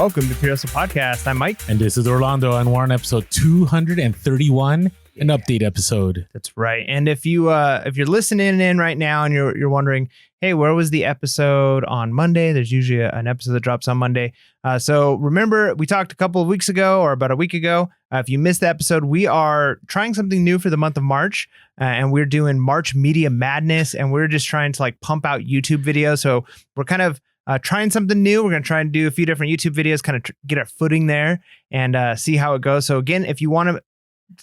Welcome to Pure Hustle Podcast. I'm Mike. And this is Orlando, and we're on episode 231, an update episode. That's right. And if you're listening in right now and you're wondering, hey, where was the episode on Monday? There's usually an episode that drops on Monday. So remember, we talked a couple of weeks ago or about a week ago. If you missed the episode, we are trying something new for the month of March, and we're doing March Media Madness, and we're just trying to pump out YouTube videos. So we're kind of trying something new. We're going to try and do a few different YouTube videos, kind of get our footing there and see how it goes. So again, if you want to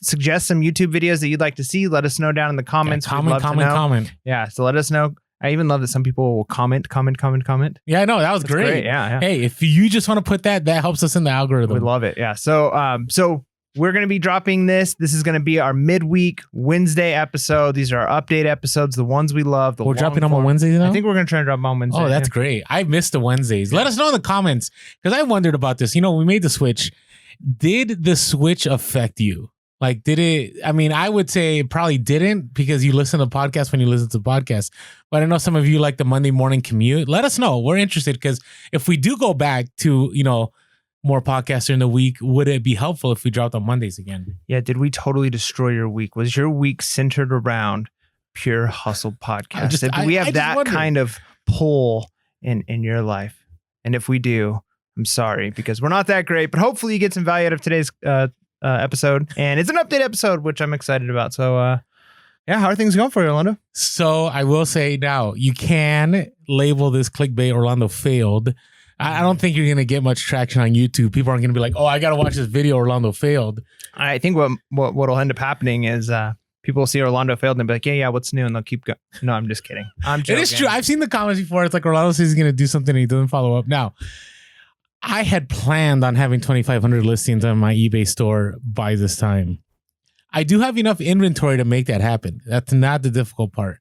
suggest some YouTube videos that you'd like to see, let us know down in the comments. Yeah, comment. Yeah, so let us know. I even love that some people will comment. Yeah, I know. That was great. Yeah. Hey, if you just want to put that helps us in the algorithm. We love it. Yeah. So we're going to be dropping this. This is going to be our midweek Wednesday episode. These are our update episodes, the ones we love. We're dropping them on Wednesdays now? I think we're going to try and drop them on Wednesday. Oh, that's great. I missed the Wednesdays. Let us know in the comments, because I wondered about this. We made the switch. Did the switch affect you? Did it? I mean, I would say it probably didn't, because you listen to podcasts when you listen to podcasts. But I know some of you like the Monday morning commute. Let us know. We're interested, because if we do go back to, more podcasts during the week, would it be helpful if we dropped on Mondays again? Yeah. Did we totally destroy your week? Was your week centered around Pure Hustle Podcast? Do we have that kind of pull in your life? And if we do, I'm sorry, because we're not that great, but hopefully you get some value out of today's episode. And it's an update episode, which I'm excited about. So, yeah, how are things going for you, Orlando? So I will say now, you can label this clickbait Orlando failed. I don't think you're going to get much traction on YouTube. People aren't going to be like, oh, I got to watch this video, Orlando failed. I think what'll end up happening is people will see Orlando failed and they'll be like, yeah, what's new? And they'll keep going. No, I'm just kidding. I'm joking. It is true. I've seen the comments before. It's like Orlando says he's going to do something and he doesn't follow up. Now, I had planned on having 2,500 listings on my eBay store by this time. I do have enough inventory to make that happen. That's not the difficult part.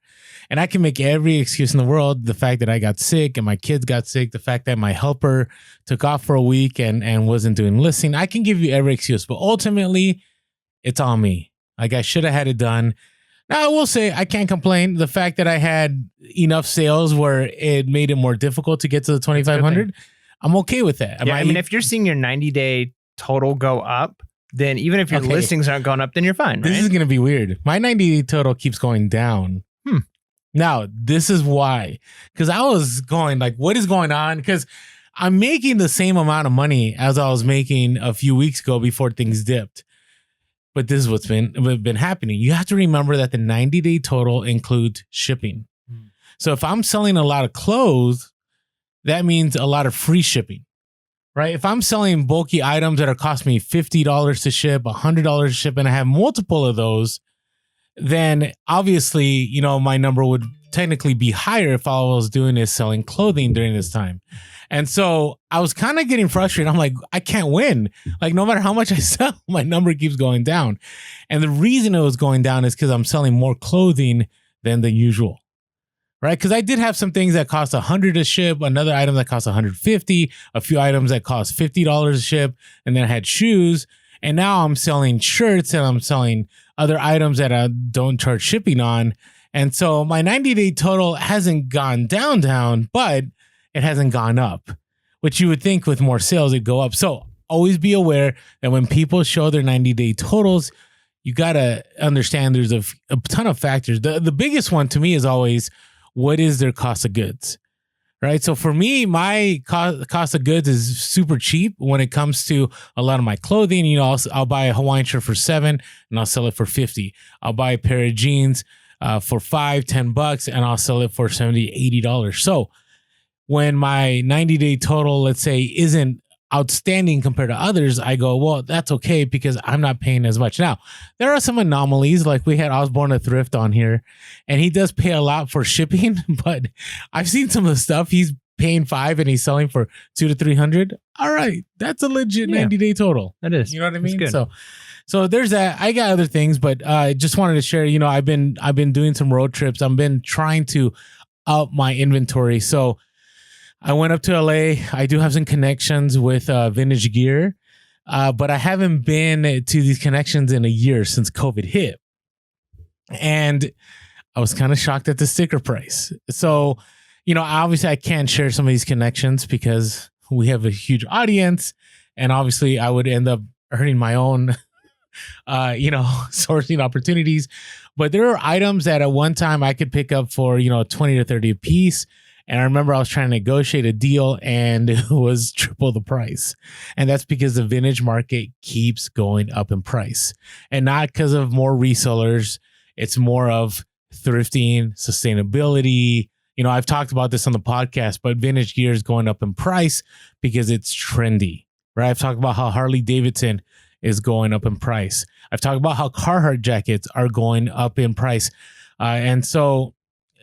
And I can make every excuse in the world. The fact that I got sick and my kids got sick, the fact that my helper took off for a week and wasn't doing listing. I can give you every excuse, but ultimately it's on me. I should have had it done. Now, I will say I can't complain. The fact that I had enough sales where it made it more difficult to get to the 2,500, I'm okay with that. I mean, if you're seeing your 90-day total go up, then even if your listings aren't going up, then you're fine, right? This is going to be weird. My 90-day total keeps going down. Now, this is why. Because I was going what is going on? Because I'm making the same amount of money as I was making a few weeks ago before things dipped. But this is what's been happening. You have to remember that the 90-day total includes shipping. So if I'm selling a lot of clothes, that means a lot of free shipping. Right? If I'm selling bulky items that are costing me $50 to ship, $100 to ship, and I have multiple of those, then obviously, my number would technically be higher if all I was doing is selling clothing during this time. And so I was kind of getting frustrated. I'm like, I can't win. No matter how much I sell, my number keeps going down. And the reason it was going down is because I'm selling more clothing than the usual. Right? Because I did have some things that cost $100 to ship, another item that cost $150, a few items that cost $50 to ship, and then I had shoes. And now I'm selling shirts and I'm selling other items that I don't charge shipping on. And so my 90-day total hasn't gone down, but it hasn't gone up, which you would think with more sales, it'd go up. So always be aware that when people show their 90-day totals, you got to understand there's a ton of factors. The biggest one to me is always, what is their cost of goods? Right. So for me, my cost of goods is super cheap when it comes to a lot of my clothing. I'll buy a Hawaiian shirt for $7 and I'll sell it for $50. I'll buy a pair of jeans for $5, $10 and I'll sell it for $70, $80. So when my 90-day total, let's say, isn't outstanding compared to others, I go, well, that's okay because I'm not paying as much. Now, there are some anomalies. Like we had Osborne a Thrift on here, and he does pay a lot for shipping, but I've seen some of the stuff he's paying $5 and he's selling for $200 to $300. All right, that's a legit 90-day total. That is. You know what I mean? So there's that. I got other things, but I just wanted to share. I've been doing some road trips. I've been trying to up my inventory. So I went up to LA. I do have some connections with vintage gear, but I haven't been to these connections in a year since COVID hit. And I was kind of shocked at the sticker price. So, obviously I can't share some of these connections because we have a huge audience, and obviously I would end up earning my own, sourcing opportunities. But there are items that at one time I could pick up for, 20 to 30 a piece. And I remember I was trying to negotiate a deal and it was triple the price. And that's because the vintage market keeps going up in price, and not because of more resellers. It's more of thrifting, sustainability. I've talked about this on the podcast, but vintage gear is going up in price because it's trendy, right? I've talked about how Harley Davidson is going up in price. I've talked about how Carhartt jackets are going up in price. And so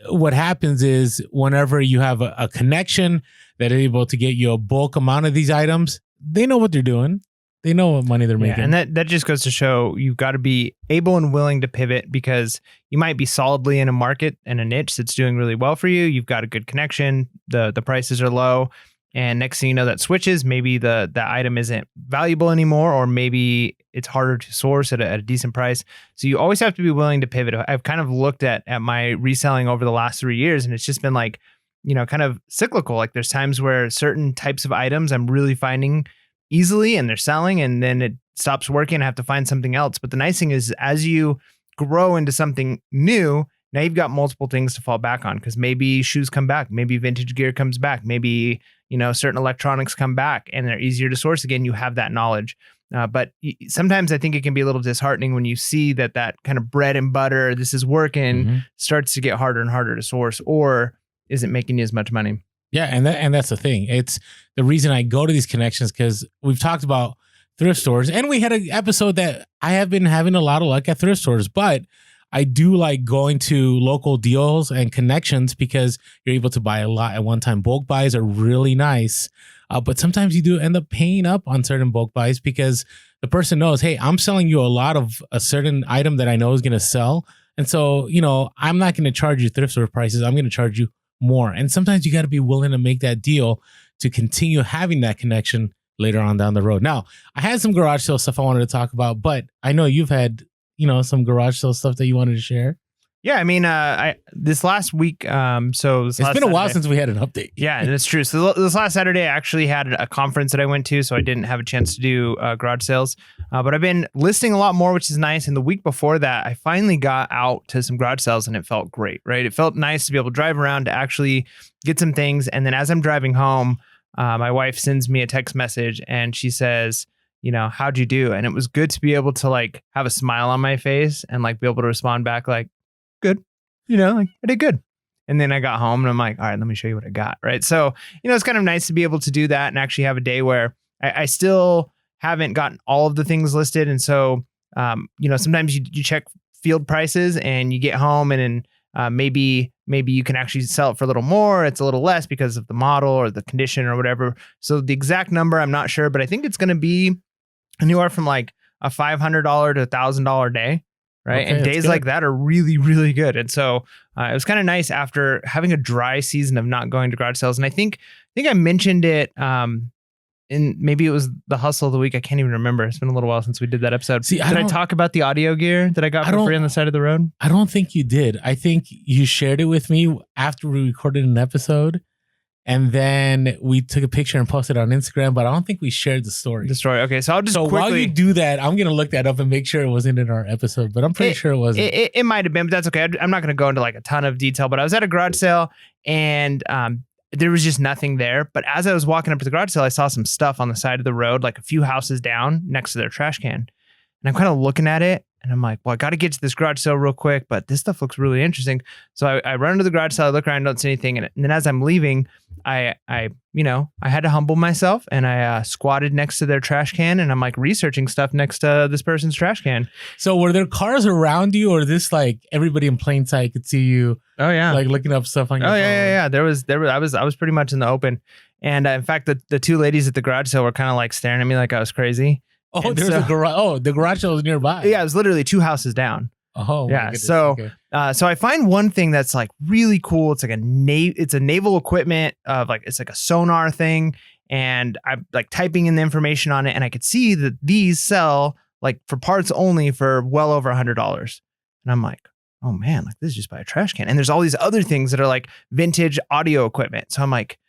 what happens is whenever you have a connection that is able to get you a bulk amount of these items, they know what they're doing. They know what money they're making. And that just goes to show you've got to be able and willing to pivot, because you might be solidly in a market and a niche that's doing really well for you. You've got a good connection. The prices are low. And next thing you know, that switches. Maybe the item isn't valuable anymore, or maybe it's harder to source at a decent price. So you always have to be willing to pivot. I've kind of looked at my reselling over the last 3 years, and it's just been like, kind of cyclical. Like there's times where certain types of items I'm really finding easily and they're selling, and then it stops working. I have to find something else. But the nice thing is, as you grow into something new, now you've got multiple things to fall back on, because maybe shoes come back, maybe vintage gear comes back, maybe certain electronics come back and they're easier to source again. You have that knowledge. But sometimes I think it can be a little disheartening when you see that kind of bread and butter, this is working, starts to get harder and harder to source, or isn't making you as much money. Yeah, and that's the thing. It's the reason I go to these connections, because we've talked about thrift stores, and we had an episode that I have been having a lot of luck at thrift stores, but I do like going to local deals and connections because you're able to buy a lot at one time. Bulk buys are really nice, but sometimes you do end up paying up on certain bulk buys because the person knows, hey, I'm selling you a lot of a certain item that I know is going to sell. And so, I'm not going to charge you thrift store prices. I'm going to charge you more. And sometimes you got to be willing to make that deal to continue having that connection later on down the road. Now, I had some garage sale stuff I wanted to talk about, but I know you've had some garage sale stuff that you wanted to share. Yeah, I mean, this last week, it's been a while since we had an update. Yeah, and it's true. So this last Saturday, I actually had a conference that I went to, so I didn't have a chance to do garage sales. But I've been listing a lot more, which is nice. And the week before that, I finally got out to some garage sales, and it felt great, right? It felt nice to be able to drive around to actually get some things. And then as I'm driving home, my wife sends me a text message, and she says, how'd you do? And it was good to be able to like have a smile on my face and like be able to respond back like, good, like I did good. And then I got home and I'm like, all right, let me show you what I got. Right. So, it's kind of nice to be able to do that and actually have a day where I still haven't gotten all of the things listed. And so, sometimes you check field prices and you get home and then maybe you can actually sell it for a little more. It's a little less because of the model or the condition or whatever. So the exact number, I'm not sure, but I think it's going to be anywhere from like a $500 to $1,000 day. Right. Okay, and days like that are really, really good. And so it was kind of nice after having a dry season of not going to garage sales. And I think I mentioned it in maybe it was the hustle of the week. I can't even remember. It's been a little while since we did that episode. Did I talk about the audio gear that I got for free on the side of the road? I don't think you did. I think you shared it with me after we recorded an episode. And then we took a picture and posted it on Instagram, but I don't think we shared the story. Okay, so I'll just quickly... while you do that, I'm going to look that up and make sure it wasn't in our episode, but I'm pretty sure it wasn't. It might have been, but that's okay. I'm not going to go into like a ton of detail, but I was at a garage sale and there was just nothing there. But as I was walking up to the garage sale, I saw some stuff on the side of the road, like a few houses down next to their trash can. And I'm kind of looking at it and I'm like, well, I got to get to this garage sale real quick, but this stuff looks really interesting. So I run to the garage sale, I look around, don't see anything. And then as I'm leaving, I had to humble myself and I squatted next to their trash can and I'm like researching stuff next to this person's trash can. So were there cars around you or this like everybody in plain sight could see you? Oh yeah. Like looking up stuff on your phone? Yeah. There was, I was pretty much in the open. And in fact, the two ladies at the garage sale were kind of like staring at me like I was crazy. Oh, there's a garage. Oh, the garage sale was nearby. Yeah, it was literally 2 houses down. Oh, yeah. So, so I find one thing that's like really cool. It's like it's a naval equipment of like, it's like a sonar thing. And I'm like typing in the information on it. And I could see that these sell like for parts only for well over $100. And I'm like, oh man, like this is just by a trash can. And there's all these other things that are like vintage audio equipment. So I'm like,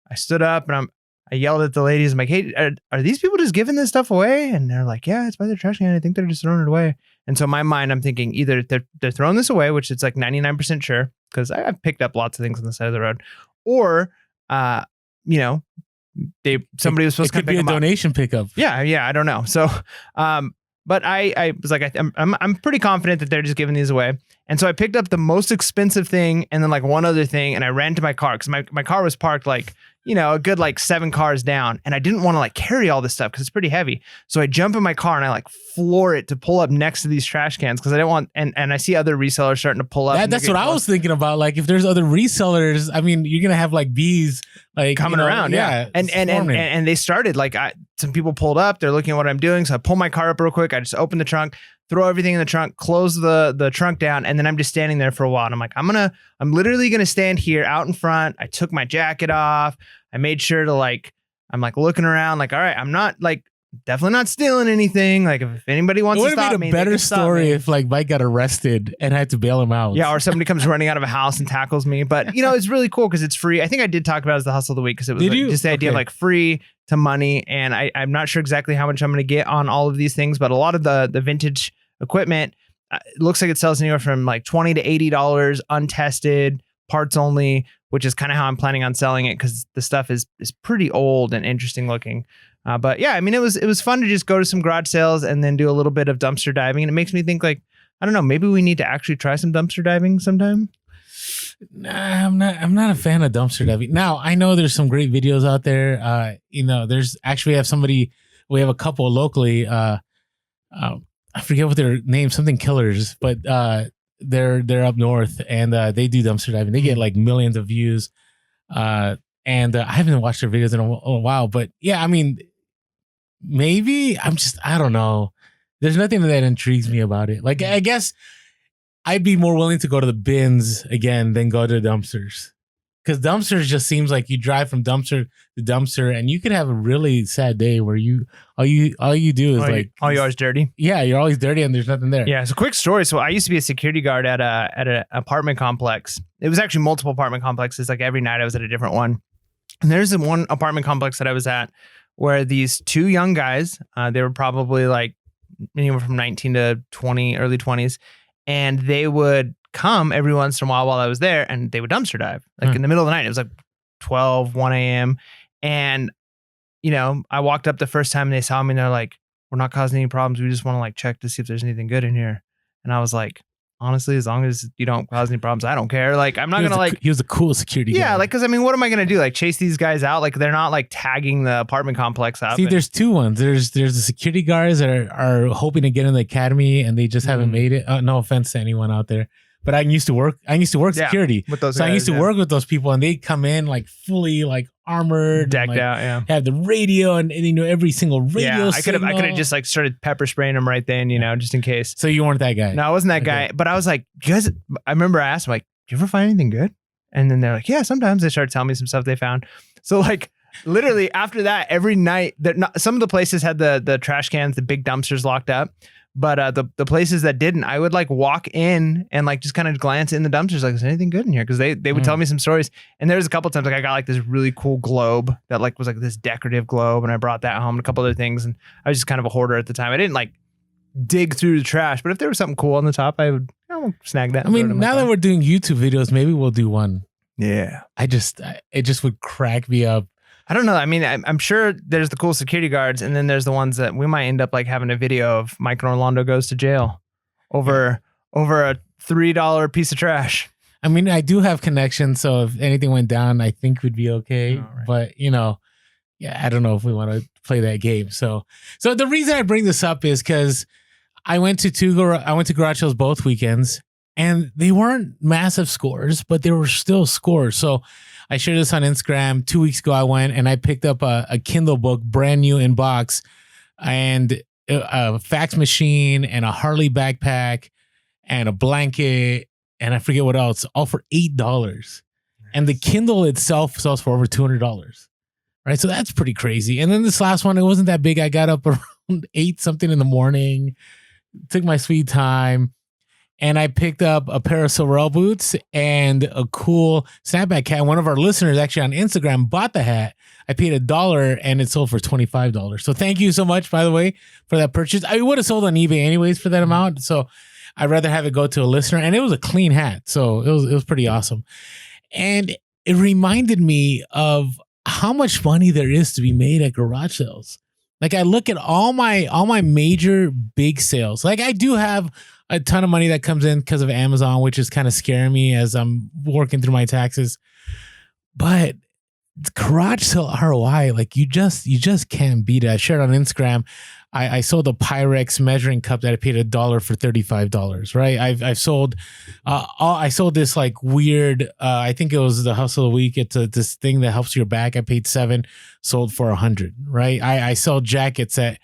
I stood up and I yelled at the ladies. I'm like, hey, are these people just giving this stuff away? And they're like, yeah, it's by their trash can. I think they're just throwing it away. And so in my mind, I'm thinking either they're throwing this away, which it's like 99% sure, because I've picked up lots of things on the side of the road, or, somebody was supposed to come pick them up. It could be a donation pickup. Yeah, I don't know. So, but I was like, I'm pretty confident that they're just giving these away. And so I picked up the most expensive thing and then like one other thing, and I ran to my car because my car was parked like, a good like 7 cars down, and I didn't want to like carry all this stuff because it's pretty heavy. So I jump in my car and I like floor it to pull up next to these trash cans because I didn't want. And I see other resellers starting to pull up. That's what I was thinking about. Like if there's other resellers, I mean, you're gonna have like bees like coming around, yeah. And they started like some people pulled up. They're looking at what I'm doing, so I pull my car up real quick. I just open the trunk, throw everything in the trunk, close the trunk down, and then I'm just standing there for a while. And I'm like, I'm literally gonna stand here out in front. I took my jacket off. I made sure to I'm like looking around, like, all right, I'm not like definitely not stealing anything. Like if anybody wants to stop me, it would have been a better story if like Mike got arrested and had to bail him out. Yeah, or somebody comes running out of a house and tackles me. But it's really cool because it's free. I think I did talk about it as the hustle of the week because it was just the idea of like free to money. And I'm not sure exactly how much I'm going to get on all of these things, but a lot of the vintage equipment, it looks like it sells anywhere from like $20 to $80 untested, parts only, which is kind of how I'm planning on selling it because the stuff is pretty old and interesting looking. But yeah, I mean, it was fun to just go to some garage sales and then do a little bit of dumpster diving. And it makes me think like, I don't know, maybe we need to actually try some dumpster diving sometime. Nah, I'm not a fan of dumpster diving. Now, I know there's some great videos out there. There's actually we have a couple locally. I forget what their name, something killers, but they're up north and they do dumpster diving. They get like millions of views. And I haven't watched their videos in a while, but yeah, I mean, maybe I don't know. There's nothing that intrigues me about it. Like, I guess I'd be more willing to go to the bins again than go to dumpsters. Because dumpsters just seems like you drive from dumpster to dumpster and you could have a really sad day where all you do is all yours dirty. Yeah, you're always dirty and there's nothing there. Yeah, it's a quick story. So I used to be a security guard at an apartment complex. It was actually multiple apartment complexes. Like every night I was at a different one. And there's one apartment complex that I was at where these 2 young guys, they were probably like anywhere from 19 to 20, early 20s, and they would come every once in a while I was there and they would dumpster dive like in the middle of the night. It was like 1 a.m. And, I walked up the first time and they saw me and they're like, we're not causing any problems. We just want to like check to see if there's anything good in here. And I was like, honestly, as long as you don't cause any problems, I don't care. Like, I'm not going to he was a cool security guy. Yeah. Like, cause I mean, what am I going to do? Like chase these guys out? Like they're not like tagging the apartment complex out. See, there's 2 ones. There's the security guards that are hoping to get in the academy and they just haven't made it. No offense to anyone out there. But I used to work security. With those so guys, I used to work with those people and they come in like fully like armored. Decked and, like, out, yeah. Have the radio and every single radio signal. I could have just like started pepper spraying them right then, just in case. So you weren't that guy? No, I wasn't that guy. But I was like, you guys, I remember I asked them like, do you ever find anything good? And then they're like, yeah, sometimes. They started telling me some stuff they found. So like literally after that, every night, some of the places had the trash cans, the big dumpsters locked up. But the places that didn't, I would like walk in and like just kind of glance in the dumpsters, like, is there anything good in here? Because they would tell me some stories. And there's a couple times like I got like this really cool globe that like was like this decorative globe, and I brought that home and a couple other things. And I was just kind of a hoarder at the time. I didn't like dig through the trash, but if there was something cool on the top, I would snag that. I mean, now that we're doing YouTube videos, maybe we'll do one. Yeah, it just would crack me up. I don't know. I mean, I'm sure there's the cool security guards, and then there's the ones that we might end up like having a video of Mike and Orlando goes to jail over a $3 piece of trash. I mean, I do have connections, so if anything went down, I think we'd be okay. Right. But yeah, I don't know if we want to play that game. So the reason I bring this up is because I went to garage sales both weekends, and they weren't massive scores, but they were still scores. So I shared this on Instagram. 2 weeks ago, I went and I picked up a Kindle book, brand new in box, and a fax machine and a Harley backpack and a blanket and I forget what else, all for $8. Nice. And the Kindle itself sells for over $200. Right. So that's pretty crazy. And then this last one, it wasn't that big. I got up around 8 something in the morning, took my sweet time. and I picked up a pair of Sorel boots and a cool snapback hat. One of our listeners actually on Instagram bought the hat. I paid $1 and it sold for $25. So thank you so much, by the way, for that purchase. I would have sold on eBay anyways for that amount. So I'd rather have it go to a listener, and it was a clean hat. So it was pretty awesome. And it reminded me of how much money there is to be made at garage sales. Like I look at all my major big sales. Like I do have a ton of money that comes in because of Amazon, which is kind of scaring me as I'm working through my taxes. But garage sale ROI, like you just can't beat it. I shared on Instagram. I sold a Pyrex measuring cup that I paid $1 for $35. Right. I've sold, I sold this like weird. I think it was the hustle of the week. It's this thing that helps your back. I paid $7, sold for $100. Right. I sell jackets that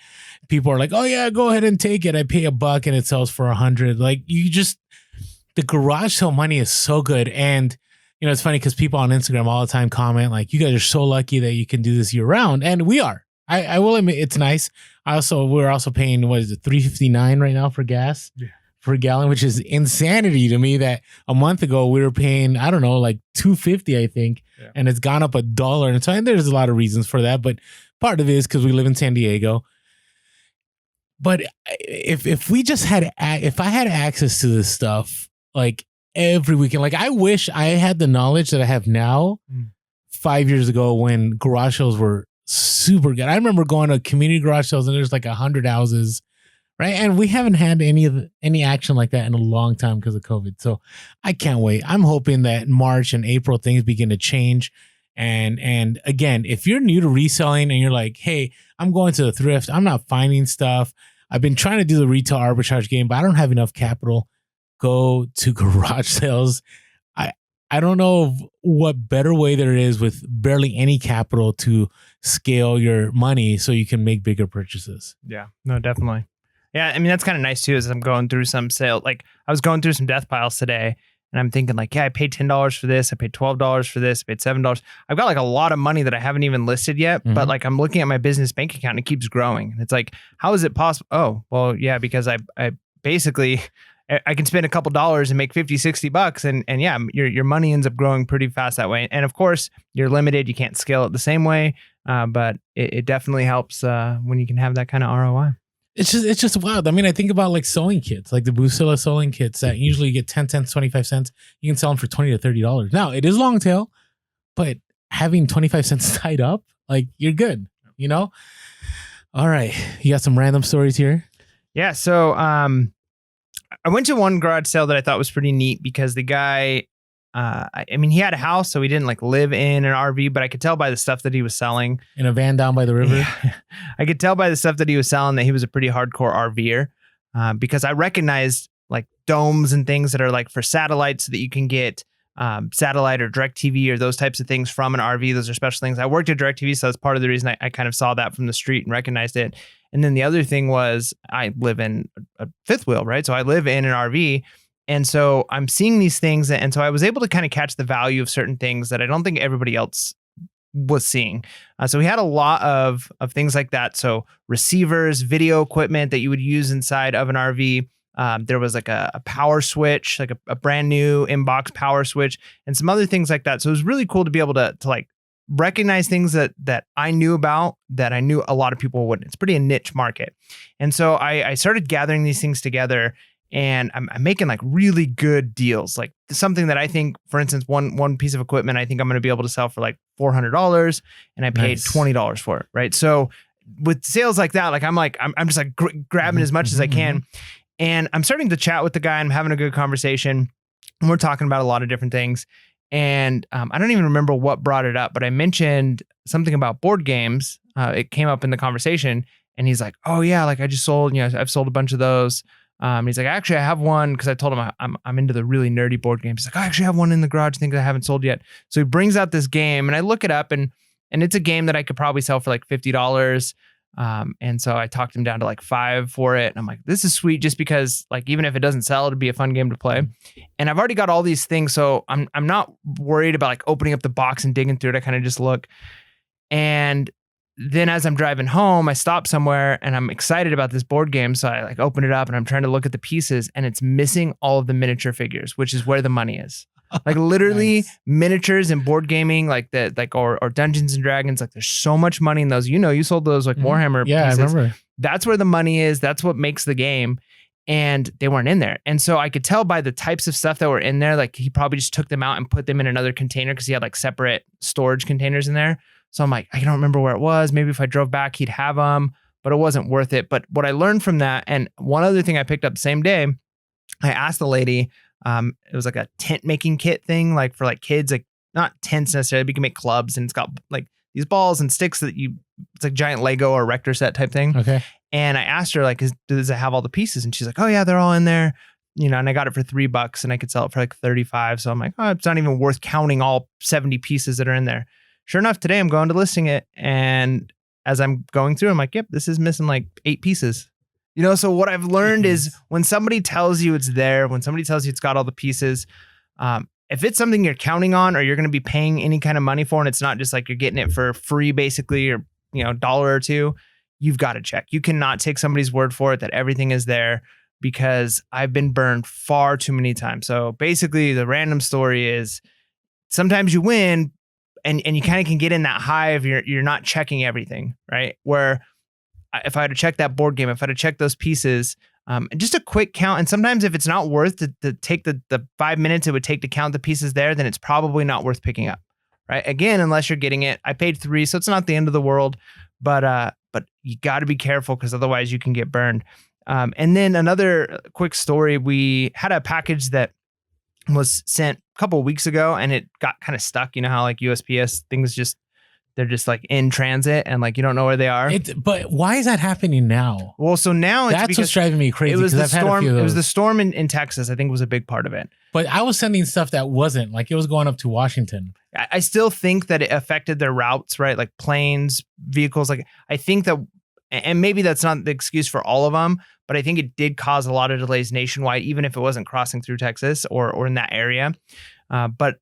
people are like, oh yeah, go ahead and take it. I pay $1 and it sells for $100. Like the garage sale money is so good. And you know, it's funny because people on Instagram all the time comment like, you guys are so lucky that you can do this year round. And we are. I will admit it's nice. We're also paying, what is it, $3.59 right now for gas for a gallon, which is insanity to me that a month ago we were paying, I don't know, like $2.50, I think. Yeah. And it's gone up $1. And so and there's a lot of reasons for that. But part of it is because we live in San Diego. But if we just if I had access to this stuff, like every weekend, like I wish I had the knowledge that I have now 5 years ago when garage sales were super good. I remember going to community garage sales and there's like 100 houses, right? And we haven't had any action like that in a long time because of COVID. So I can't wait. I'm hoping that March and April things begin to change. And again, if you're new to reselling and you're like, hey, I'm going to the thrift, I'm not finding stuff. I've been trying to do the retail arbitrage game, but I don't have enough capital. Go to garage sales. I don't know what better way there is with barely any capital to scale your money so you can make bigger purchases. Yeah, no, definitely. Yeah, I mean, that's kind of nice too, as I'm going through some sale. Like I was going through some death piles today and I'm thinking like, yeah, I paid $10 for this. I paid $12 for this. I paid $7. I've got like a lot of money that I haven't even listed yet, but like I'm looking at my business bank account and it keeps growing. And it's like, how is it possible? Oh, well, yeah, because I basically... I can spend a couple dollars and make $50-$60 and yeah, your money ends up growing pretty fast that way. And of course, you're limited. You can't scale it the same way, but it definitely helps when you can have that kind of ROI. It's just wild. I mean, I think about like sewing kits, like the Busilla sewing kits that usually get 10 cents, 25 cents. You can sell them for $20 to $30. Now, it is long tail, but having 25 cents tied up, like you're good, you know? All right. You got some random stories here? Yeah. So, I went to one garage sale that I thought was pretty neat because the guy, I mean, he had a house, so he didn't like live in an RV, but I could tell by the stuff that he was selling. In a van down by the river? Yeah. I could tell by the stuff that he was selling that he was a pretty hardcore RVer because I recognized like domes and things that are like for satellites so that you can get satellite or DirecTV or those types of things from an RV. Those are special things. I worked at DirecTV, so that's part of the reason I kind of saw that from the street and recognized it. And then the other thing was I live in a fifth wheel, right? So I live in an RV. And so I'm seeing these things. And so I was able to kind of catch the value of certain things that I don't think everybody else was seeing. So we had a lot of things like that. So receivers, video equipment that you would use inside of an RV. There was like a power switch, like a brand new inbox power switch and some other things like that. So it was really cool to be able to like recognize things that I knew about that I knew a lot of people wouldn't. It's pretty a niche market. And so I started gathering these things together and I'm making like really good deals. Like something that I think, for instance, one piece of equipment, I think I'm going to be able to sell for like $400 and I paid $20 for it. Right. So with sales like that, like I'm just like grabbing as much as I can. And I'm starting to chat with the guy and I'm having a good conversation and we're talking about a lot of different things. And I don't even remember what brought it up, but I mentioned something about board games. It came up in the conversation and he's like, oh yeah, like I just sold, I've sold a bunch of those. He's like, actually I have one because I told him I'm into the really nerdy board games. He's like, I actually have one in the garage, things I haven't sold yet. So he brings out this game and I look it up and it's a game that I could probably sell for like $50. And so I talked him down to like $5 for it. And I'm like, this is sweet just because like, even if it doesn't sell, it'd be a fun game to play. And I've already got all these things. So I'm not worried about like opening up the box and digging through it. I kind of just look and then as I'm driving home, I stop somewhere and I'm excited about this board game. So I like open it up and I'm trying to look at the pieces and it's missing all of the miniature figures, which is where the money is. Like literally Nice. miniatures and board gaming, like or Dungeons and Dragons. Like there's so much money in those. You know, you sold those like Warhammer Yeah, pieces. I remember. That's where the money is. That's what makes the game. And they weren't in there. And so I could tell by the types of stuff that were in there, like he probably just took them out and put them in another container because he had like separate storage containers in there. So I'm like, I don't remember where it was. Maybe if I drove back, he'd have them, but it wasn't worth it. But what I learned from that, and one other thing I picked up the same day, I asked the lady, it was like a tent making kit thing, like for like kids, like not tents necessarily, but you can make clubs and it's got like these balls and sticks that it's like giant Lego or Rector set type thing. Okay. And I asked her like, does it have all the pieces? And she's like, oh yeah, they're all in there. You know, and I got it for $3 and I could sell it for like 35. So I'm like, oh, it's not even worth counting all 70 pieces that are in there. Sure enough, today I'm going to listing it. And as I'm going through, I'm like, yep, this is missing like 8 pieces. You know, so what I've learned is when somebody tells you it's there, when somebody tells you it's got all the pieces, if it's something you're counting on or you're going to be paying any kind of money for, and it's not just like you're getting it for free, basically, or, you know, $1 or $2, you've got to check. You cannot take somebody's word for it that everything is there, because I've been burned far too many times. So basically the random story is sometimes you win and you kind of can get in that high of you're not checking everything, right? Where if I had to check that board game, if I had to check those pieces, and just a quick count. And sometimes if it's not worth to take the 5 minutes it would take to count the pieces there, then it's probably not worth picking up, right? Again, unless you're getting it. I paid $3, so it's not the end of the world, but you got to be careful because otherwise you can get burned. And then another quick story, we had a package that was sent a couple of weeks ago and it got kind of stuck. You know how like USPS things they're just like in transit and like you don't know where they are. But why is that happening now? Well, so now it's That's what's driving me crazy. It was the I've had a storm. few of It was the those. storm in Texas. I think was a big part of it. But I was sending stuff that wasn't, like it was going up to Washington. I still think that it affected their routes, right? Like planes, vehicles. Like I think that, and maybe that's not the excuse for all of them, but I think it did cause a lot of delays nationwide, even if it wasn't crossing through Texas or in that area. But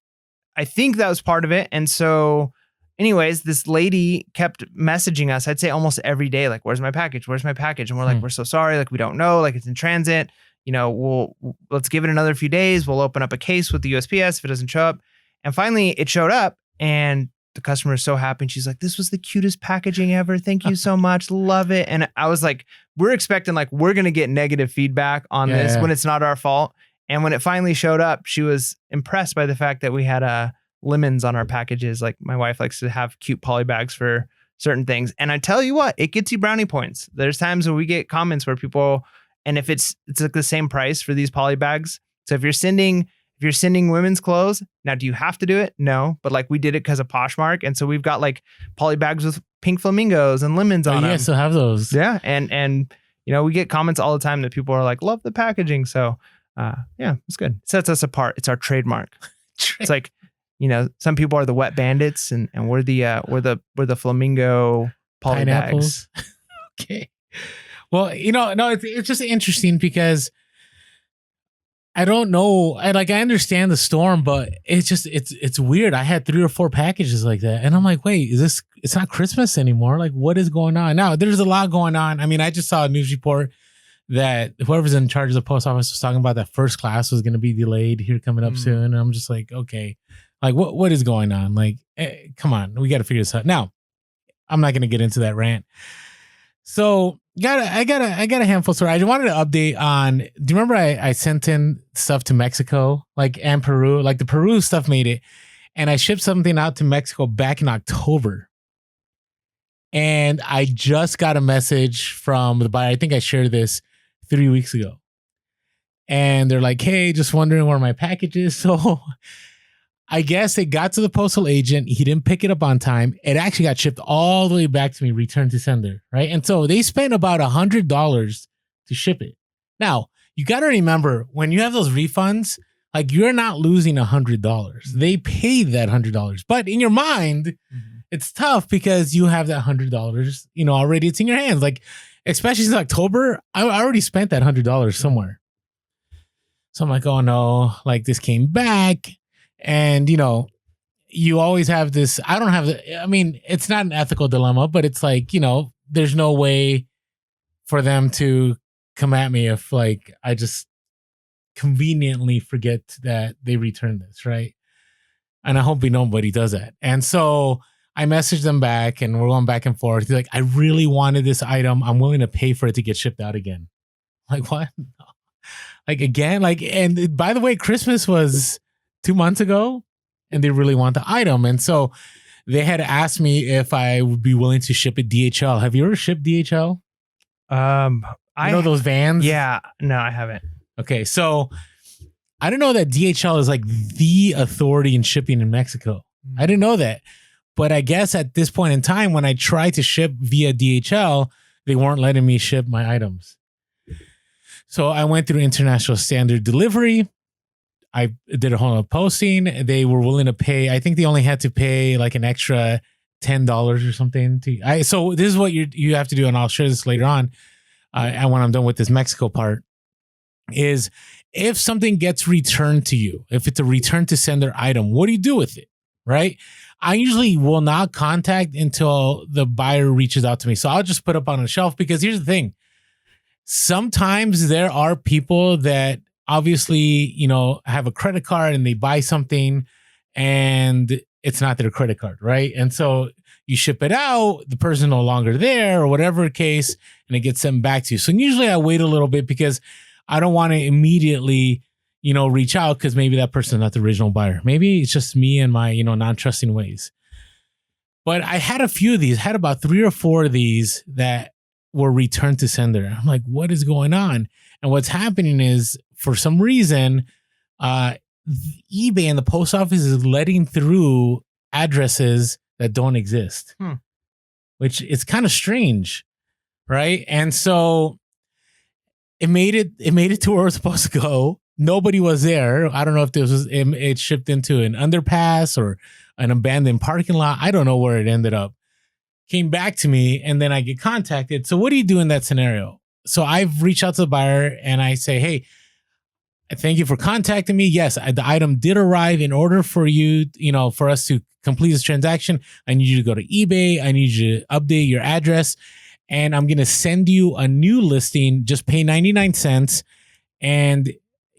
I think that was part of it. And so anyways, this lady kept messaging us, I'd say almost every day, like, where's my package? Where's my package? And we're like, we're so sorry. Like, we don't know. Like, it's in transit. You know, let's give it another few days. We'll open up a case with the USPS if it doesn't show up. And finally it showed up and the customer is so happy. And she's like, this was the cutest packaging ever. Thank you so much. Love it. And I was like, we're expecting like, we're going to get negative feedback on this when it's not our fault. And when it finally showed up, she was impressed by the fact that we had lemons on our packages. Like my wife likes to have cute poly bags for certain things. And I tell you what, it gets you brownie points. There's times where we get comments where people, and if it's like the same price for these poly bags. So if you're sending women's clothes, now do you have to do it? No, but like we did it because of Poshmark. And so we've got like poly bags with pink flamingos and lemons on them. Yeah, still have those. Yeah. And you know, we get comments all the time that people are like, love the packaging. So yeah, it's good. It sets us apart. It's our trademark. It's like, you know, some people are the wet bandits and we're the flamingo poly Pineapples. bags. Okay. Well, you know, no, it's just interesting because I don't know. I understand the storm, but it's weird. I had 3 or 4 packages like that. And I'm like, wait, it's not Christmas anymore. Like, what is going on? Now, there's a lot going on. I mean, I just saw a news report that whoever's in charge of the post office was talking about that first class was going to be delayed here coming up soon. And I'm just like, okay, like what is going on? Like, come on, we got to figure this out. Now, I'm not going to get into that rant. So I got a handful. So I wanted to update on, do you remember I sent in stuff to Mexico, like, and Peru, like the Peru stuff made it. And I shipped something out to Mexico back in October. And I just got a message from the buyer. I think I shared this 3 weeks ago. And they're like, hey, just wondering where my package is. So I guess it got to the postal agent. He didn't pick it up on time. It actually got shipped all the way back to me, returned to sender, right? And so they spent about $100 to ship it. Now, you got to remember, when you have those refunds, like, you're not losing $100. They paid that $100. But in your mind, it's tough because you have that $100, you know, already it's in your hands. Like, especially since October, I already spent that $100 somewhere. So I'm like, oh no, like, this came back. And, you know, you always have this. I don't have. I mean, it's not an ethical dilemma, but it's like, there's no way for them to come at me if like I just conveniently forget that they returned this, right? And I hope nobody does that. And so I messaged them back, and we're going back and forth. He's like, I really wanted this item. I'm willing to pay for it to get shipped out again. Like, what? Like, again? Like, and by the way, Christmas was 2 months ago, and they really want the item. And so they had asked me if I would be willing to ship it DHL. Have you ever shipped DHL? I know those vans? Yeah. No, I haven't. Okay, so I didn't know that DHL is like the authority in shipping in Mexico. I didn't know that. But I guess at this point in time, when I tried to ship via DHL, they weren't letting me ship my items. So I went through international standard delivery. I did a whole posting. They were willing to pay. I think they only had to pay like an extra $10 or something. So this is what you have to do, and I'll share this later on. And when I'm done with this Mexico part, is if something gets returned to you, if it's a return to sender item, what do you do with it? Right? I usually will not contact until the buyer reaches out to me. So I'll just put up on a shelf, because here's the thing. Sometimes there are people that obviously, have a credit card and they buy something and it's not their credit card, right? And so you ship it out, the person's no longer there or whatever case, and it gets sent back to you. So usually I wait a little bit, because I don't want to immediately, reach out, because maybe that person's not the original buyer. Maybe it's just me and my, non-trusting ways. But I had a few of these, had about 3 or 4 of these that were returned to sender. I'm like, what is going on? And what's happening is, for some reason, eBay and the post office is letting through addresses that don't exist, which is kind of strange, right? And so it made it to where it was supposed to go. Nobody was there. I don't know if it shipped into an underpass or an abandoned parking lot. I don't know where it ended up. Came back to me, and then I get contacted. So what do you do in that scenario? So I've reached out to the buyer and I say, hey, thank you for contacting me. Yes, the item did arrive. In order for you, for us to complete this transaction, I need you to go to eBay. I need you to update your address, and I'm going to send you a new listing. Just pay 99 cents. And,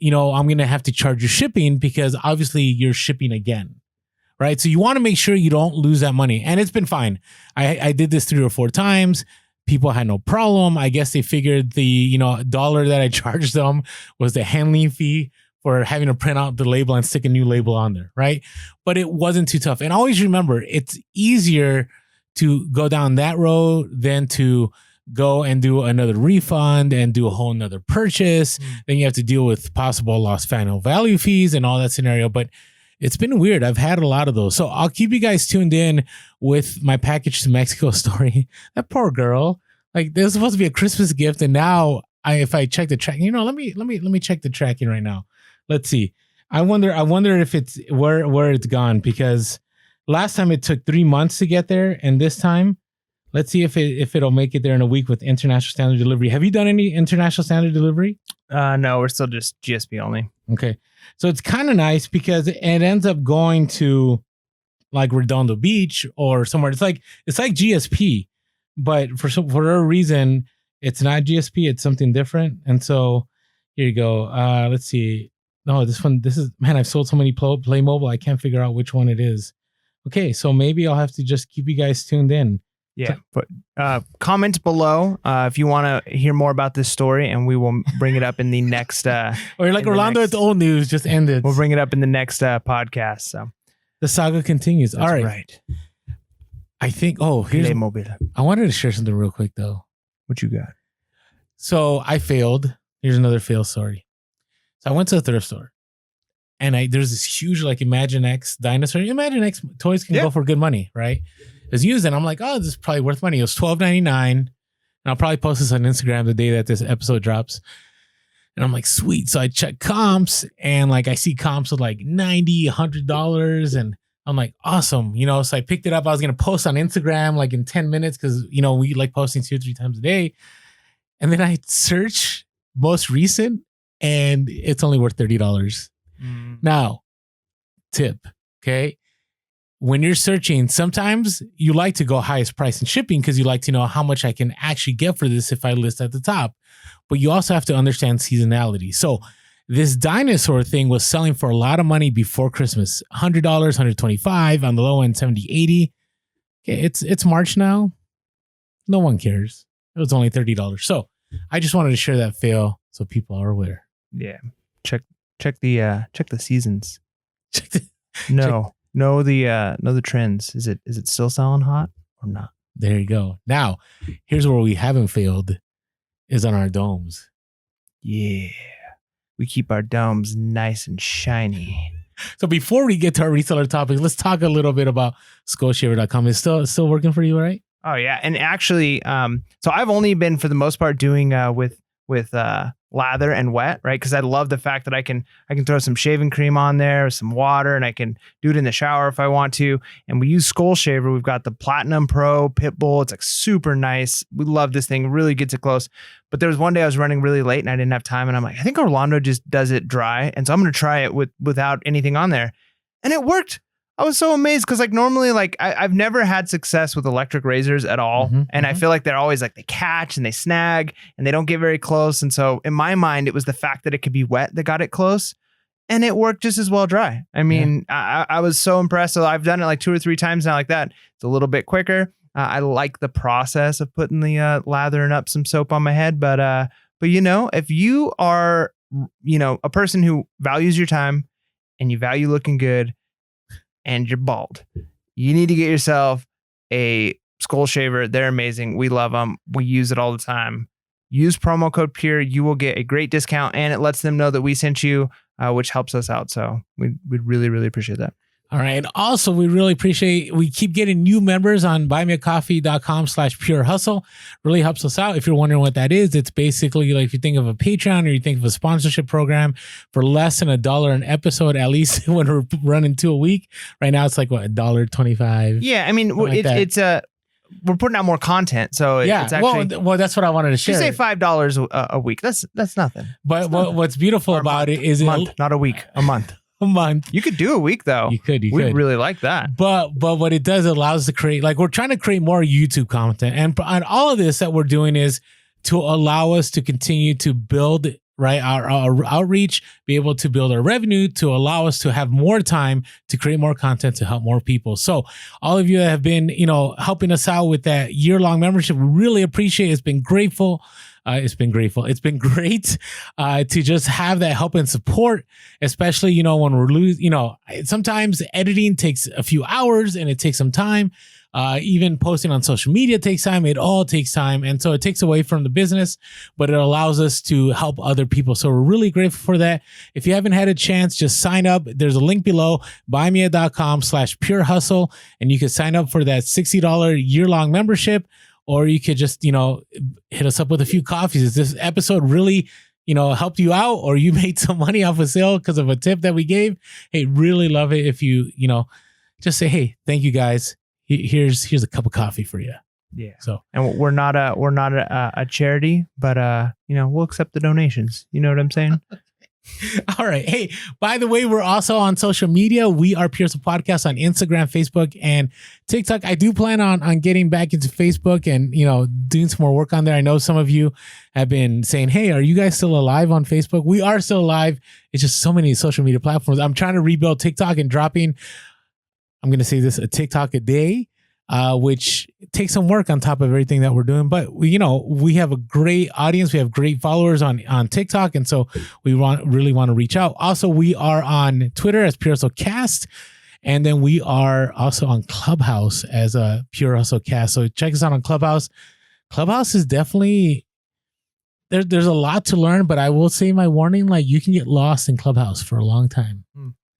I'm going to have to charge you shipping, because obviously you're shipping again. Right. So you want to make sure you don't lose that money. And it's been fine. I did this 3 or 4 times. People had no problem. I guess they figured the, dollar that I charged them was the handling fee for having to print out the label and stick a new label on there. Right. But it wasn't too tough. And always remember, it's easier to go down that road than to go and do another refund and do a whole nother purchase. Then you have to deal with possible lost final value fees and all that scenario. But it's been weird. I've had a lot of those. So I'll keep you guys tuned in with my package to Mexico story. That poor girl. Like, this was supposed to be a Christmas gift, and now if I check the tracking, let me check the tracking right now. Let's see. I wonder if it's where it's gone, because last time it took 3 months to get there, and this time, let's see if it'll make it there in a week with international standard delivery. Have you done any international standard delivery? No, we're still just GSP only. Okay. So it's kind of nice, because it ends up going to like Redondo Beach or somewhere. It's like GSP, but for a reason, it's not GSP. It's something different. And so here you go. Let's see. No, I've sold so many Playmobil. I can't figure out which one it is. Okay. So maybe I'll have to just keep you guys tuned in. Yeah. But comment below if you want to hear more about this story, and we will bring it up in the next. Or you're like Orlando at the old news just ended. We'll bring it up in the next podcast. So the saga continues. That's all right. I think. I wanted to share something real quick though. What you got? So I failed. Here's another fail story. So I went to a thrift store, and there's this huge like Imagine X dinosaur. Imagine X toys can go for good money, right? It's used, and I'm like, oh, this is probably worth money. It was $12.99, and I'll probably post this on Instagram the day that this episode drops. And I'm like, sweet. So I check comps, and like I see comps of like $90, $100, and I'm like, awesome. So I picked it up. I was gonna post on Instagram like in 10 minutes, because we like posting 2 or 3 times a day. And then I search most recent, and it's only worth $30. Now, tip, okay? when you're searching, sometimes you like to go highest price in shipping because you like to know how much I can actually get for this if I list at the top. But you also have to understand seasonality. So this dinosaur thing was selling for a lot of money before Christmas. $100, $125, on the low end, $70, $80. Okay, it's March now. No one cares. It was only $30. So I just wanted to share that fail so people are aware. Yeah. Check the seasons. Know the trends. Is it still selling hot or not? There you go. Now, here's where we haven't failed is on our domes. Yeah. We keep our domes nice and shiny. So before we get to our reseller topic, let's talk a little bit about skullshaver.com. It's still working for you, right? Oh yeah. And actually, so I've only been for the most part doing with lather and wet, right? Because I love the fact that I can throw some shaving cream on there, some water, and I can do it in the shower if I want to. And we use Skull Shaver. We've got the Platinum Pro Pitbull. It's like super nice. We love this thing. Really gets it close. But there was one day I was running really late and I didn't have time, and I'm like, I think Orlando just does it dry, and so I'm going to try it without anything on there, and it worked. I was so amazed because like normally like I've never had success with electric razors at all. And I feel like they're always like they catch and they snag and they don't get very close. And so in my mind, it was the fact that it could be wet that got it close, and it worked just as well dry. I mean, I was so impressed. So I've done it like 2 or 3 times now like that. It's a little bit quicker. I like the process of putting the lathering up some soap on my head. But you know, if you are, you know, a person who values your time and you value looking good, and you're bald, you need to get yourself a Skull Shaver. They're amazing. We love them. We use it all the time. Use promo code PURE. You will get a great discount, and it lets them know that we sent you, which helps us out. So we'd really, really appreciate that. All right. And also, we really appreciate, we keep getting new members on buymeacoffee.com/purehustle. Really helps us out. If you're wondering what that is, it's basically like if you think of a Patreon or you think of a sponsorship program for less than $1 an episode, at least when we're running 2 a week. Right now, it's like what, $1.25? Yeah. I mean, it's we're putting out more content. So it's actually, well, that's what I wanted to share. You say $5 a week. That's nothing. But what's beautiful about it is a month, not a week, a month. A month. You could do a week though. You could. We really like that. But what it does, it allows us to create, like we're trying to create more YouTube content, and all of this that we're doing is to allow us to continue to build our outreach, be able to build our revenue, to allow us to have more time to create more content to help more people. So all of you that have been, you know, helping us out with that year-long membership, we really appreciate it. It's been grateful. It's been great to just have that help and support, especially, you know, when we're you know, sometimes editing takes a few hours and it takes some time. Even posting on social media takes time. It all takes time. And so it takes away from the business, but it allows us to help other people. So we're really grateful for that. If you haven't had a chance, just sign up. There's a link below, buymeacoffee.com/purehustle. And you can sign up for that $60 year-long membership. Or you could just, you know, hit us up with a few coffees. Is this episode really, you know, helped you out, or you made some money off a sale because of a tip that we gave? Hey, really love it if you, you know, just say, hey, thank you guys. Here's a cup of coffee for you. Yeah. So, and we're not a charity, but you know, we'll accept the donations. You know what I'm saying? All right. Hey, by the way, we're also on social media. We are Pure Hustle Podcast on Instagram, Facebook, and TikTok. I do plan on getting back into Facebook and, you know, doing some more work on there. I know some of you have been saying, hey, are you guys still alive on Facebook? We are still alive. It's just so many social media platforms. I'm trying to rebuild TikTok and dropping, I'm going to say this, a TikTok a day. Which takes some work on top of everything that we're doing. But we have a great audience. We have great followers on TikTok. And so we really want to reach out. Also, we are on Twitter as Pure Hustle Cast. And then we are also on Clubhouse as a Pure Hustle Cast. So check us out on Clubhouse. Clubhouse is definitely, there's a lot to learn, but I will say my warning, like you can get lost in Clubhouse for a long time.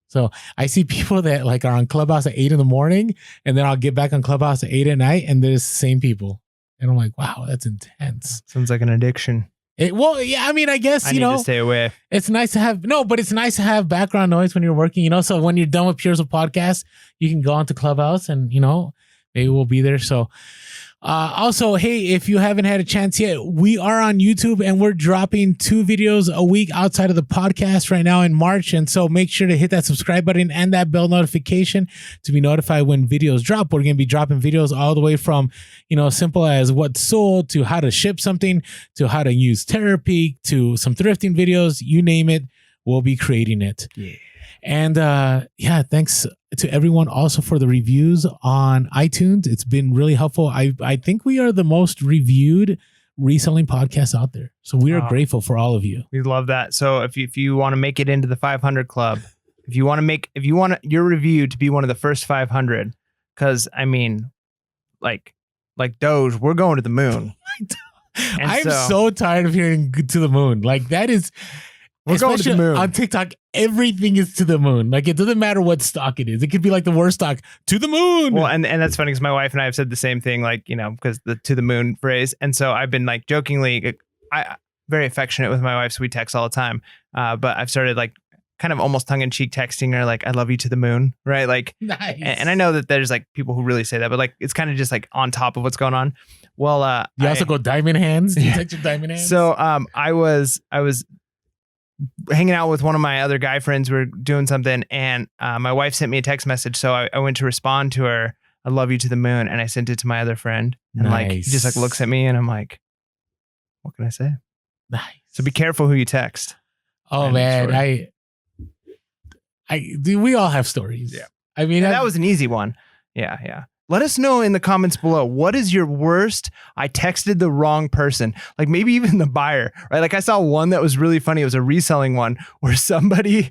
So I see people that like are on Clubhouse at 8 in the morning, and then I'll get back on Clubhouse at 8 at night, and there's the same people. And I'm like, wow, that's intense. Sounds like an addiction. Well, yeah, I mean, I guess, I need to stay away. It's nice to have, but it's nice to have background noise when you're working, you know? So when you're done with Pure Hustle Podcast, you can go onto Clubhouse and, you know, maybe we'll be there. So Also, hey, if you haven't had a chance yet, we are on YouTube and we're dropping 2 videos a week outside of the podcast right now in March. And so make sure to hit that subscribe button and that bell notification to be notified when videos drop. We're going to be dropping videos all the way from, simple as what's sold to how to ship something to how to use therapy to some thrifting videos, you name it, we'll be creating it. Yeah. And thanks to everyone also for the reviews on iTunes. It's been really helpful. I think we are the most reviewed reselling podcast out there. So we are grateful for all of you. We love that. So if you want to make it into the 500 club, if you want your review to be one of the first 500, because I mean, like Doge, we're going to the moon. I'm so tired of hearing to the moon. Like that is. We're going to the moon. On TikTok, everything is to the moon. Like it doesn't matter what stock it is. It could be like the worst stock, to the moon. Well, and that's funny because my wife and I have said the same thing, because the to the moon phrase. And so I've been like jokingly, I very affectionate with my wife, so we text all the time. But I've started like kind of almost tongue in cheek texting her like, I love you to the moon. Right. Like, nice. And I know that there's like people who really say that, but like, it's kind of just like on top of what's going on. Well, you also go diamond hands. You text your diamond hands. So, I was hanging out with one of my other guy friends. We were doing something and my wife sent me a text message. So I went to respond to her, I love you to the moon. And I sent it to my other friend and he just like looks at me and I'm like, what can I say? Nice. So be careful who you text. Oh man. We all have stories. Yeah. I mean, that was an easy one. Yeah. Yeah. Let us know in the comments below. What is your worst? I texted the wrong person. Like maybe even the buyer, right? Like I saw one that was really funny. It was a reselling one where somebody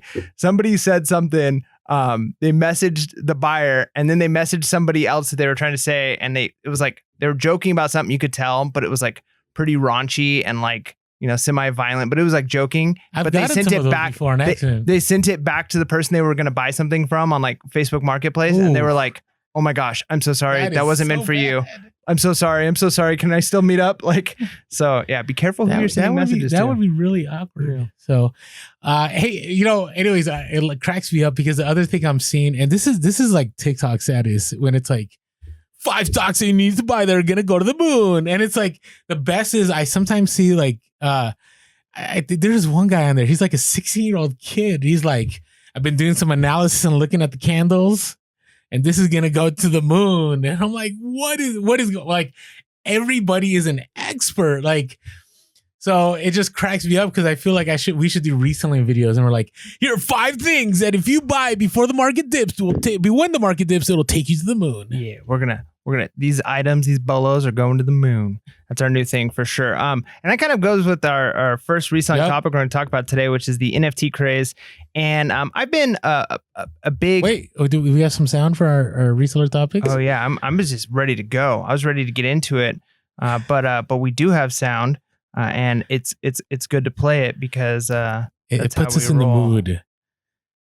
said something. They messaged the buyer and then they messaged somebody else that they were trying to say. And it was like, they were joking about something you could tell, but it was like pretty raunchy and like, semi-violent, but it was like joking. But they sent it back. They sent it back to the person they were going to buy something from on like Facebook Marketplace. Ooh. And they were like, oh my gosh, I'm so sorry. That wasn't meant for you. I'm so sorry. Can I still meet up? Like, so yeah, be careful who you're sending messages to. That would be really awkward. Yeah. So, hey, anyways, it cracks me up because the other thing I'm seeing, and this is like TikTok status when it's like 5 stocks that you need to buy that are going to go to the moon. And it's like, the best is I sometimes see like, there's one guy on there. He's like a 16-year-old kid. He's like, I've been doing some analysis and looking at the candles. And this is gonna go to the moon, and I'm like, what is like? Everybody is an expert, like. So it just cracks me up because I feel like we should do reselling videos, and we're like, here are 5 things that if you buy before the market dips, when the market dips, it'll take you to the moon. Yeah, we're gonna these items, these BOLOs are going to the moon. That's our new thing for sure. And that kind of goes with our first reselling topic we're going to talk about today, which is the NFT craze. And I've been a big. Wait, do we have some sound for our reseller topics? Oh yeah, I'm just ready to go. I was ready to get into it, but we do have sound, and it's good to play it because it puts us in the mood.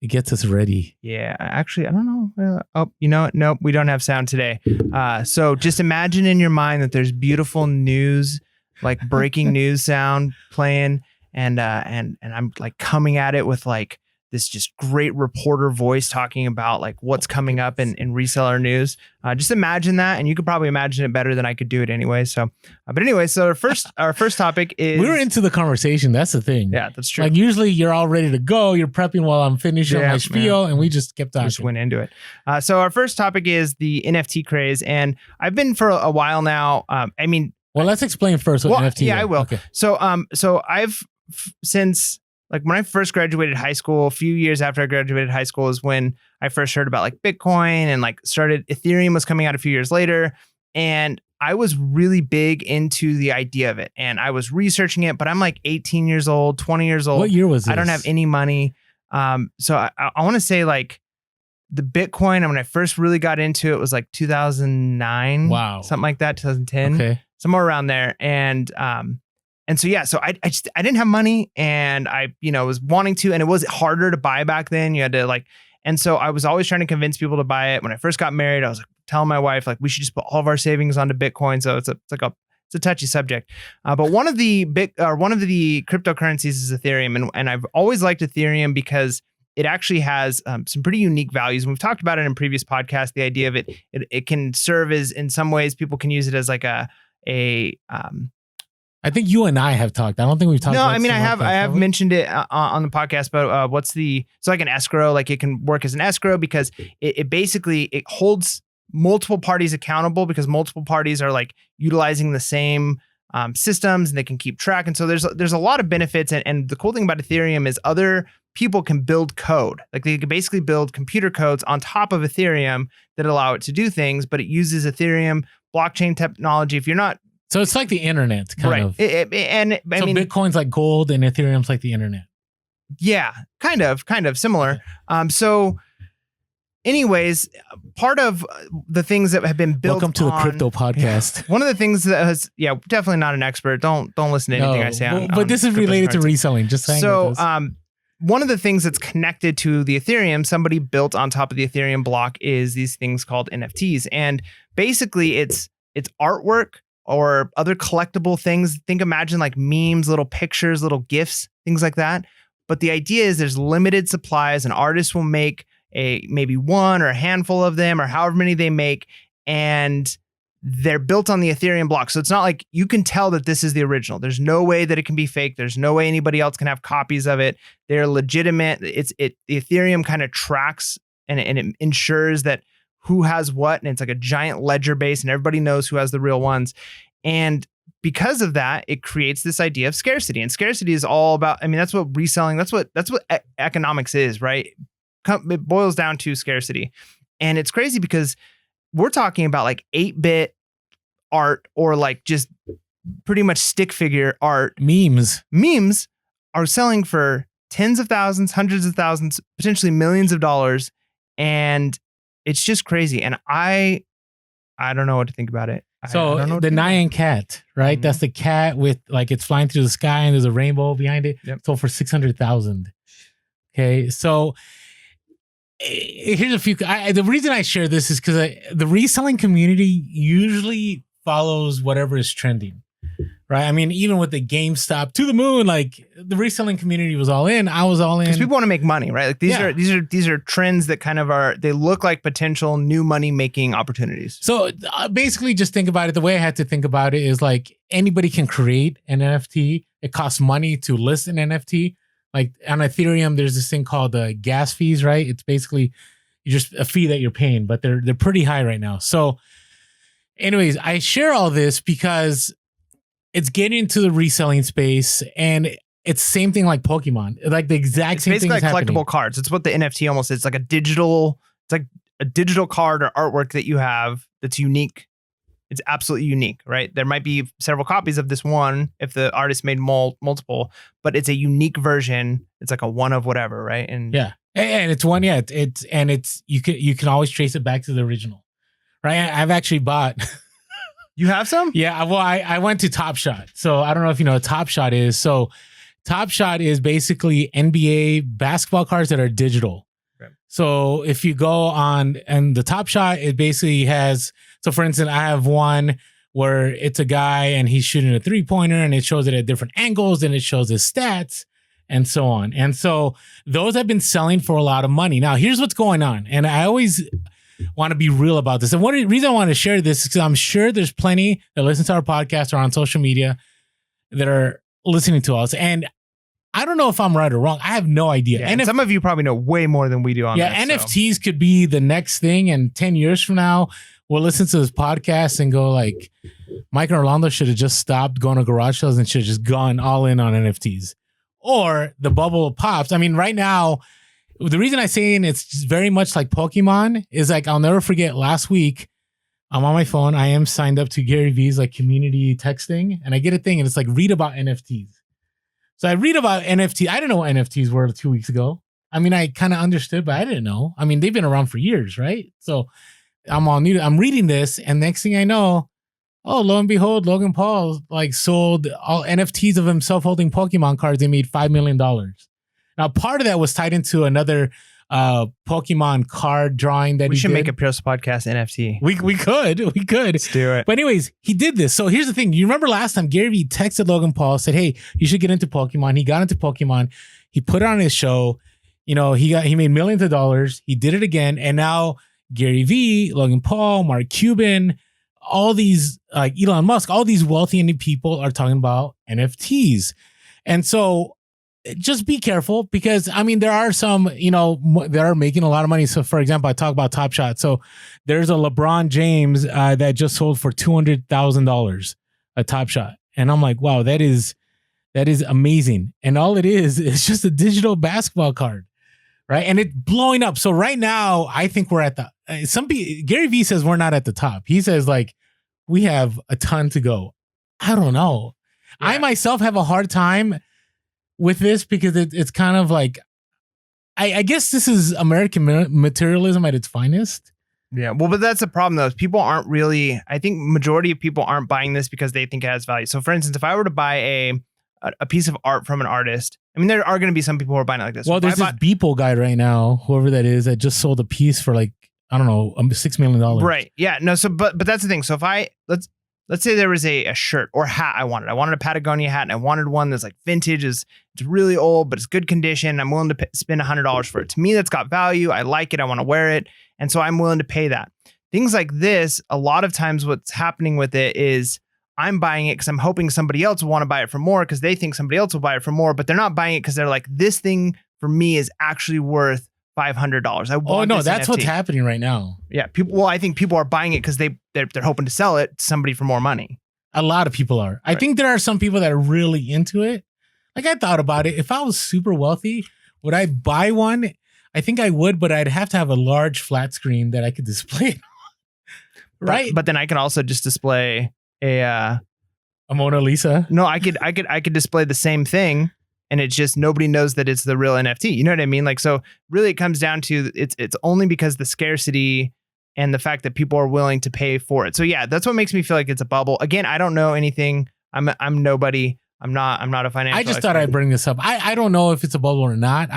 It gets us ready. Yeah, actually, I don't know. Nope, we don't have sound today. So just imagine in your mind that there's beautiful news, like breaking news sound playing, and I'm like coming at it with like this just great reporter voice talking about like what's coming up in reseller news. Just imagine that, and you could probably imagine it better than I could do it anyway. So, but anyway, so our first topic is we're into the conversation. That's the thing. Yeah, that's true. Like usually you're all ready to go. You're prepping while I'm finishing my spiel, and we just kept talking. Just went into it. So our first topic is the NFT craze, and I've been for a while now. Well, let's explain first what NFT is. Yeah, I will. Okay. So I've since. Like when I first graduated high school, a few years after I graduated high school is when I first heard about like Bitcoin and like started Ethereum was coming out a few years later. And I was really big into the idea of it. And I was researching it, but I'm like 18 years old, 20 years old. What year was this? I don't have any money. So I want to say like the Bitcoin, when I first really got into it was like 2009. Wow. Something like that, 2010. Okay. Somewhere around there. And so, yeah, so I didn't have money and I, was wanting to, and it was harder to buy back then. You had to and so I was always trying to convince people to buy it. When I first got married, I was like telling my wife, like, we should just put all of our savings onto Bitcoin. So it's a touchy subject. But one of the cryptocurrencies is Ethereum. And I've always liked Ethereum because it actually has some pretty unique values. And we've talked about it in previous podcasts. The idea of it can serve as, in some ways, people can use it as like a I think you and I have talked. I don't think we've talked. No, about I mean, I have mentioned it on the podcast, but it's like an escrow. Like it can work as an escrow because it basically holds multiple parties accountable because multiple parties are like utilizing the same systems and they can keep track. And so there's a lot of benefits. And the cool thing about Ethereum is other people can build code. Like they can basically build computer codes on top of Ethereum that allow it to do things, but it uses Ethereum blockchain technology. If you're not, so it's like the internet, kind of. I mean, Bitcoin's like gold and Ethereum's like the internet. Yeah, kind of similar. So anyways, part of the things that have been built. Welcome to the crypto podcast. One of the things that has, definitely not an expert. Don't listen to anything I say. But this is related to reselling. Just saying. So, one of the things that's connected to the Ethereum, somebody built on top of the Ethereum block, is these things called NFTs, and basically it's artwork or other collectible things. Imagine like memes, little pictures, little GIFs, things like that. But the idea is there's limited supplies. An artist will make maybe one or a handful of them or however many they make, and they're built on the Ethereum block. So it's not like you can tell that this is the original. There's no way that it can be fake. There's no way anybody else can have copies of it. They're legitimate. The Ethereum kind of tracks and it ensures that who has what, and it's like a giant ledger base and everybody knows who has the real ones. And because of that, it creates this idea of scarcity. And scarcity is all about, I mean, that's what reselling, that's what economics is, right? It boils down to scarcity. And it's crazy because we're talking about like 8-bit art or like just pretty much stick figure art. Memes are selling for tens of thousands, hundreds of thousands, potentially millions of dollars. And it's just crazy. And I don't know what to think about it. So the Nyan cat, right? Mm-hmm. That's the cat with like it's flying through the sky and there's a rainbow behind it. Yep. Sold for 600,000. Okay, so here's a few. The reason I share this is because the reselling community usually follows whatever is trending, right? I mean, even with the GameStop to the moon, like the reselling community was all in. I was all in because people want to make money, right? Like these are trends that kind of they look like potential new money making opportunities. So basically, just think about it. The way I had to think about it is like anybody can create an NFT. It costs money to list an NFT. Like on Ethereum, there's this thing called gas fees, right? It's basically just a fee that you're paying, but they're pretty high right now. So anyways, I share all this because it's getting into the reselling space and it's the same thing like Pokemon. Like the exact same thing. It's basically like collectible cards. It's what the NFT almost is. It's like a digital card or artwork that you have that's unique. It's absolutely unique, right? There might be several copies of this one if the artist made multiple, but it's a unique version. It's like a one of whatever, right? And yeah, and it's one. Yeah, it's you can always trace it back to the original, right? I've actually bought. You have some? Yeah. Well, I went to Top Shot, so I don't know if you know what Top Shot is. So Top Shot is basically NBA basketball cards that are digital. So if you go on and the Top Shot, it basically has, so for instance, I have one where it's a guy and he's shooting a 3-pointer and it shows it at different angles and it shows his stats and so on. And so those have been selling for a lot of money. Now, here's what's going on. And I always want to be real about this. And one reason I want to share this is because I'm sure there's plenty that listen to our podcast or on social media that are listening to us. And I don't know if I'm right or wrong. I have no idea. Yeah, and some of you probably know way more than we do on this. Yeah, NFTs could be the next thing. And 10 years from now, we'll listen to this podcast and go like, Mike and Orlando should have just stopped going to garage sales and should have just gone all in on NFTs. Or the bubble pops. I mean, right now, the reason I'm saying it's very much like Pokemon is like, I'll never forget last week, I'm on my phone. I am signed up to Gary V's like community texting and I get a thing and it's like, read about NFTs. So I read about NFT. I didn't know what NFTs were 2 weeks ago. I mean, I kind of understood, but I didn't know. I mean, they've been around for years, right? So I'm all new. I'm reading this, and next thing I know, oh, lo and behold, Logan Paul like sold all NFTs of himself holding Pokemon cards. They made $5 million. Now, part of that was tied into another Pokemon card drawing that we should make a Pierce podcast NFT. We could. Let's do it. But anyways, he did this. So here's the thing. You remember last time Gary Vee texted Logan Paul, said, hey, you should get into Pokemon. He got into Pokemon. He put it on his show. he made millions of dollars. He did it again. And now Gary Vee, Logan Paul, Mark Cuban, all these like Elon Musk, all these wealthy people are talking about NFTs. And so just be careful because there are some, that are making a lot of money. So for example, I talk about Top Shot. So there's a LeBron James that just sold for $200,000 a Top Shot. And I'm like, wow, that is amazing. And all it is just a digital basketball card. Right. And it's blowing up. So right now, I think we're at Gary Vee says we're not at the top. He says like, we have a ton to go. I don't know. Yeah. I myself have a hard time with this because it's kind of like, I guess this is American materialism at its finest. Yeah. Well, but that's the problem though. People aren't really, I think majority of people aren't buying this because they think it has value. So for instance, if I were to buy a piece of art from an artist, there are going to be some people who are buying it like this. Well, there's this Beeple guy right now, whoever that is, that just sold a piece for like, I don't know, $6 million. Right. Yeah. No. So, but that's the thing. So if let's say there was a shirt or hat I wanted a Patagonia hat and I wanted one that's like vintage, it's really old, but it's good condition. I'm willing to spend $100 for it. To me, that's got value. I like it. I want to wear it. And so I'm willing to pay that. Things like this, a lot of times what's happening with it is I'm buying it because I'm hoping somebody else will want to buy it for more because they think somebody else will buy it for more, but they're not buying it because they're like, this thing for me is actually worth $500. Oh no, that's NFT. What's happening right now. Yeah, I think people are buying it because they're hoping to sell it to somebody for more money. A lot of people are. I think there are some people that are really into it. Like I thought about it. If I was super wealthy, would I buy one? I think I would, but I'd have to have a large flat screen that I could display it on. Right. But then I can also just display a Mona Lisa. No, I could display the same thing. And it's just nobody knows that it's the real NFT. You know what I mean? Like, so really it comes down to it's only because the scarcity and the fact that people are willing to pay for it. So yeah, that's what makes me feel like it's a bubble. Again, I don't know anything. I'm nobody. I'm not a financial. I just thought I'd bring this up. I don't know if it's a bubble or not.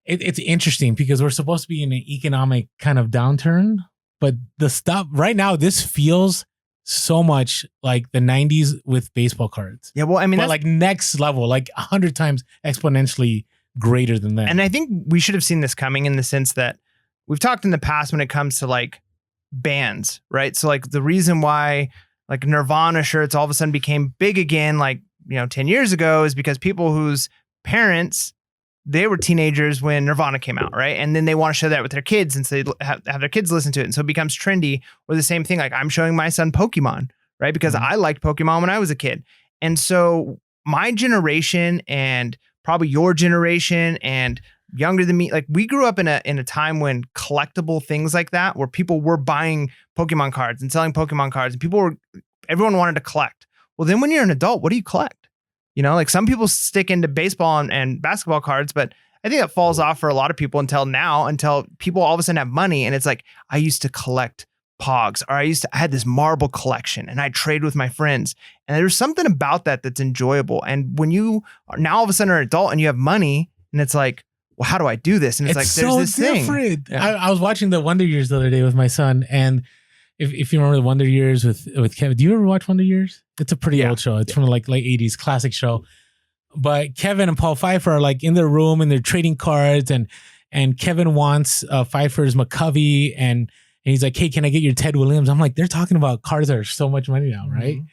It's interesting because we're supposed to be in an economic kind of downturn, but the stuff right now, this feels so much like the 90s with baseball cards. Yeah, well, that's like next level, like 100 times exponentially greater than that. And I think we should have seen this coming in the sense that we've talked in the past when it comes to like bands, right? So like the reason why like Nirvana shirts all of a sudden became big again, like, 10 years ago is because people whose parents, they were teenagers when Nirvana came out, right? And then they want to share that with their kids, and so they have their kids listen to it. And so it becomes trendy. Or the same thing, like I'm showing my son Pokemon, right? Because I liked Pokemon when I was a kid. And so my generation and probably your generation and younger than me, like we grew up in a time when collectible things like that, where people were buying Pokemon cards and selling Pokemon cards, and everyone wanted to collect. Well, then when you're an adult, what do you collect? Like some people stick into baseball and basketball cards, but I think that falls off for a lot of people until people all of a sudden have money. And it's like, I used to collect Pogs, or I had this marble collection and I trade with my friends. And there's something about that that's enjoyable. And when you are now all of a sudden are an adult and you have money, and it's like, well, how do I do this? And it's like, there's so this different. thing. Yeah. I was watching the Wonder Years the other day with my son, and if you remember the Wonder Years with Kevin, do you ever watch Wonder Years? It's a pretty old show. It's from the like late 80s, classic show. But Kevin and Paul Pfeiffer are like in their room and they're trading cards, and Kevin wants Pfeiffer's McCovey, and he's like, hey, can I get your Ted Williams? I'm like, they're talking about cards that are so much money now, right? Mm-hmm.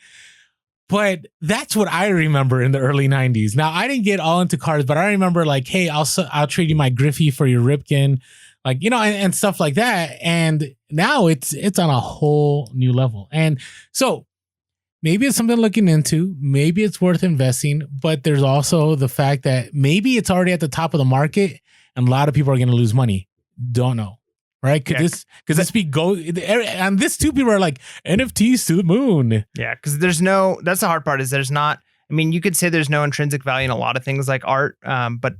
But that's what I remember in the early 90s. Now, I didn't get all into cards, but I remember like, hey, I'll trade you my Griffey for your Ripken, like, and stuff like that. And now it's on a whole new level. And so maybe it's something looking into, maybe it's worth investing, but there's also the fact that maybe it's already at the top of the market and a lot of people are going to lose money. Don't know. Right? Because this and this too, people are like NFTs to the moon. Yeah. Cause that's the hard part is there's not, you could say there's no intrinsic value in a lot of things like art. But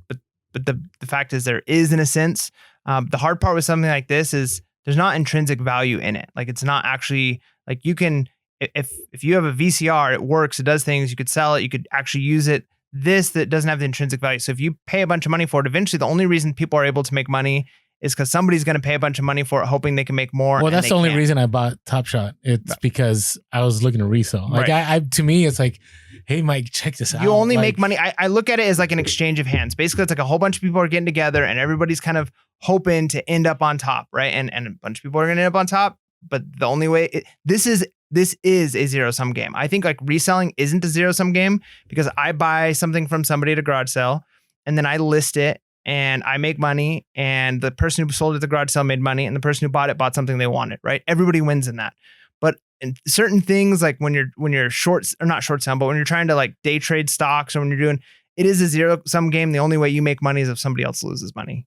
the fact is there is in a sense. The hard part with something like this is there's not intrinsic value in it. Like it's not actually like you can, if you have a VCR, it works, it does things, you could sell it, you could actually use it. That doesn't have the intrinsic value. So if you pay a bunch of money for it, eventually the only reason people are able to make money is because somebody's going to pay a bunch of money for it, hoping they can make more. Well, and that's they the only can't. reason I bought Top Shot. It's because I was looking to resell. Like Right. to me, it's like, hey, Mike, check this out. You only Like, make money. I look at it as like an exchange of hands. Basically, it's like a whole bunch of people are getting together and everybody's kind of hoping to end up on top, right? And a bunch of people are going to end up on top. But the only way this is a zero sum game. I think like reselling isn't a zero sum game because I buy something from somebody at a garage sale and then I list it and I make money, and the person who sold it at the garage sale made money, and the person who bought it bought something they wanted, right? Everybody wins in that. But in certain things, like when you're short or not short sum, but when you're trying to like day trade stocks, or when you're doing, it is a zero sum game. The only way you make money is if somebody else loses money.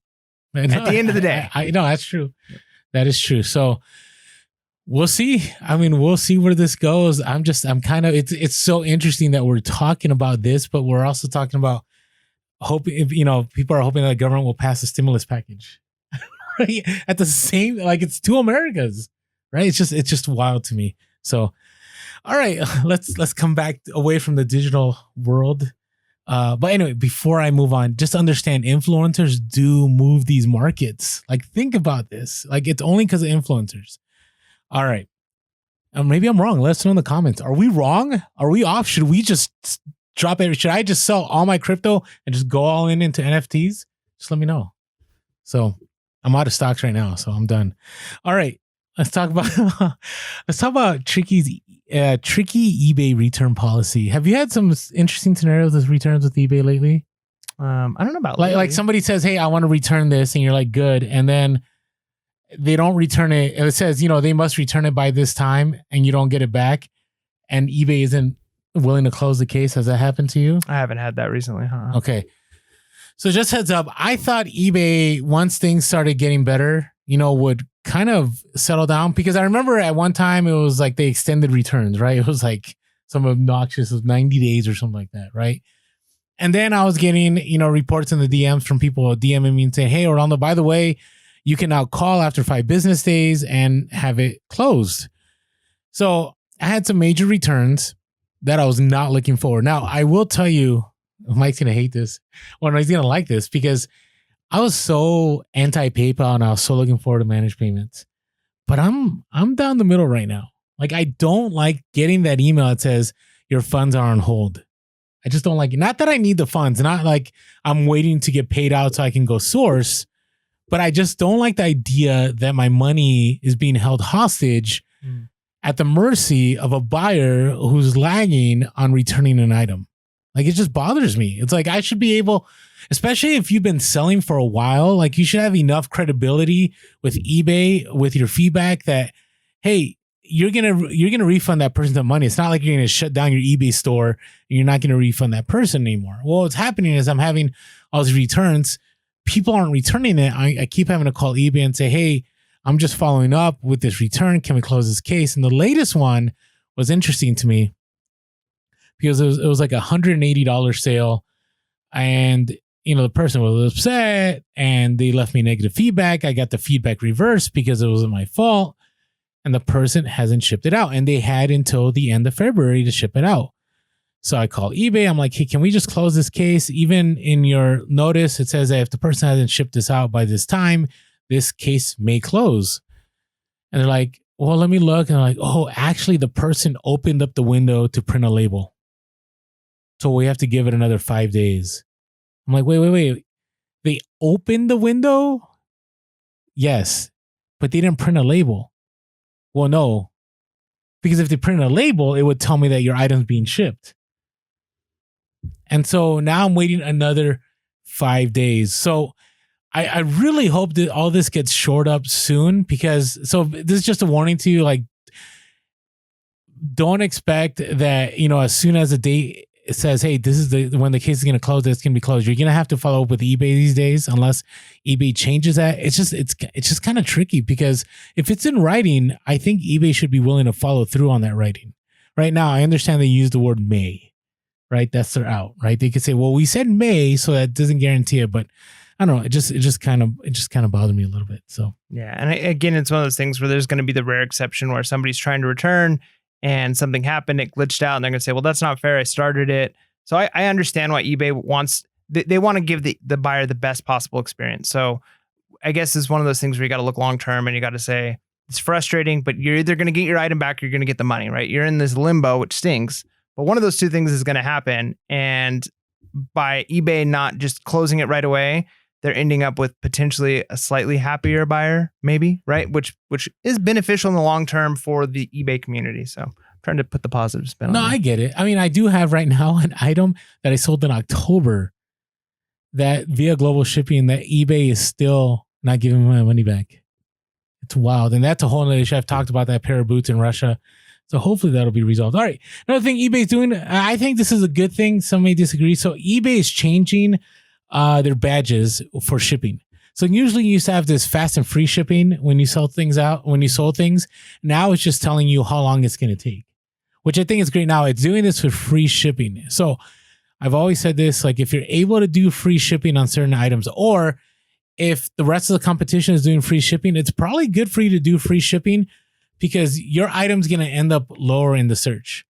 At the end of the day. I know that's true. That is true. So we'll see. I mean, we'll see where this goes. I'm kind of, it's so interesting that we're talking about this, but we're also talking about hoping, people are hoping that the government will pass a stimulus package. Right? At the same, like it's two Americas, right? It's just wild to me. So, all right, let's come back away from the digital world. But anyway, before I move on, just understand influencers do move these markets. Like, think about this. Like, it's only because of influencers. All right. Maybe I'm wrong. Let us know in the comments. Are we wrong? Are we off? Should we just drop it? Should I just sell all my crypto and just go all into NFTs? Just let me know. So I'm out of stocks right now, so I'm done. All right. Let's talk about tricky eBay return policy. Have you had some interesting scenarios with returns with eBay lately? I don't know about like somebody says, "Hey, I want to return this," and you're like, "Good," and then they don't return it. It says, they must return it by this time, and you don't get it back, and eBay isn't willing to close the case. Has that happened to you? I haven't had that recently, huh? Okay. So just heads up, I thought eBay, once things started getting better, would kind of settle down, because I remember at one time it was like they extended returns, right? It was like some obnoxious 90 days or something like that, right? And then I was getting, reports in the DMs from people DMing me and saying, "Hey, Orlando, by the way, you can now call after 5 business days and have it closed." So I had some major returns that I was not looking for. Now, I will tell you, Mike's going to hate this, or he's going to like this, because I was so anti-PayPal and I was so looking forward to managed payments. But I'm down the middle right now. Like, I don't like getting that email that says your funds are on hold. I just don't like it. Not that I need the funds, not like I'm waiting to get paid out so I can go source, but I just don't like the idea that my money is being held hostage at the mercy of a buyer who's lagging on returning an item. Like, it just bothers me. It's like, I should be able, especially if you've been selling for a while, like, you should have enough credibility with eBay, with your feedback, that, hey, you're gonna refund that person the money. It's not like you're gonna shut down your eBay store and you're not gonna refund that person anymore. Well, what's happening is I'm having all these returns. People aren't returning it. I keep having to call eBay and say, "Hey, I'm just following up with this return. Can we close this case?" And the latest one was interesting to me, because it was like $180 sale, and the person was upset and they left me negative feedback. I got the feedback reversed because it wasn't my fault, and the person hasn't shipped it out, and they had until the end of February to ship it out. So I call eBay. I'm like, "Hey, can we just close this case? Even in your notice, it says that if the person hasn't shipped this out by this time, this case may close." And they're like, "Well, let me look." And I'm like, "Oh, actually, the person opened up the window to print a label, so we have to give it another 5 days." I'm like, wait. They opened the window? Yes, but they didn't print a label. Well, no, because if they printed a label, it would tell me that your item's being shipped. And so now I'm waiting another 5 days. So I really hope that all this gets shored up soon, because, so this is just a warning to you, like, don't expect that, as soon as the date says, "Hey, this is when the case is going to close, it's going to be closed." You're going to have to follow up with eBay these days, unless eBay changes that. It's just kind of tricky, because if it's in writing, I think eBay should be willing to follow through on that writing. Right now, I understand they use the word may, right? That's their out, right? They could say, "Well, we said may, so that doesn't guarantee it." But I don't know. It just kind of bothered me a little bit. So yeah, and again, it's one of those things where there's going to be the rare exception where somebody's trying to return and something happened, it glitched out, and they're going to say, "Well, that's not fair. I started it." So I understand why eBay wants, they want to give the buyer the best possible experience. So I guess it's one of those things where you got to look long term and you got to say it's frustrating, but you're either going to get your item back or you're going to get the money, right? You're in this limbo, which stinks. But one of those two things is going to happen. And by eBay not just closing it right away, they're ending up with potentially a slightly happier buyer, maybe, right? Which is beneficial in the long term for the eBay community. So I'm trying to put the positive spin on it. No, I get it. I mean, I do have right now an item that I sold in October that via global shipping that eBay is still not giving my money back. It's wild. And that's a whole other issue. I've talked about that pair of boots in Russia. So hopefully that'll be resolved. All right. Another thing eBay's doing, I think this is a good thing. Some may disagree. So eBay is changing their badges for shipping. So usually you used to have this fast and free shipping when you sell things out, when you sold things. Now it's just telling you how long it's going to take, which I think is great. Now it's doing this with free shipping. So I've always said this, like if you're able to do free shipping on certain items, or if the rest of the competition is doing free shipping, it's probably good for you to do free shipping because your item's going to end up lower in the search.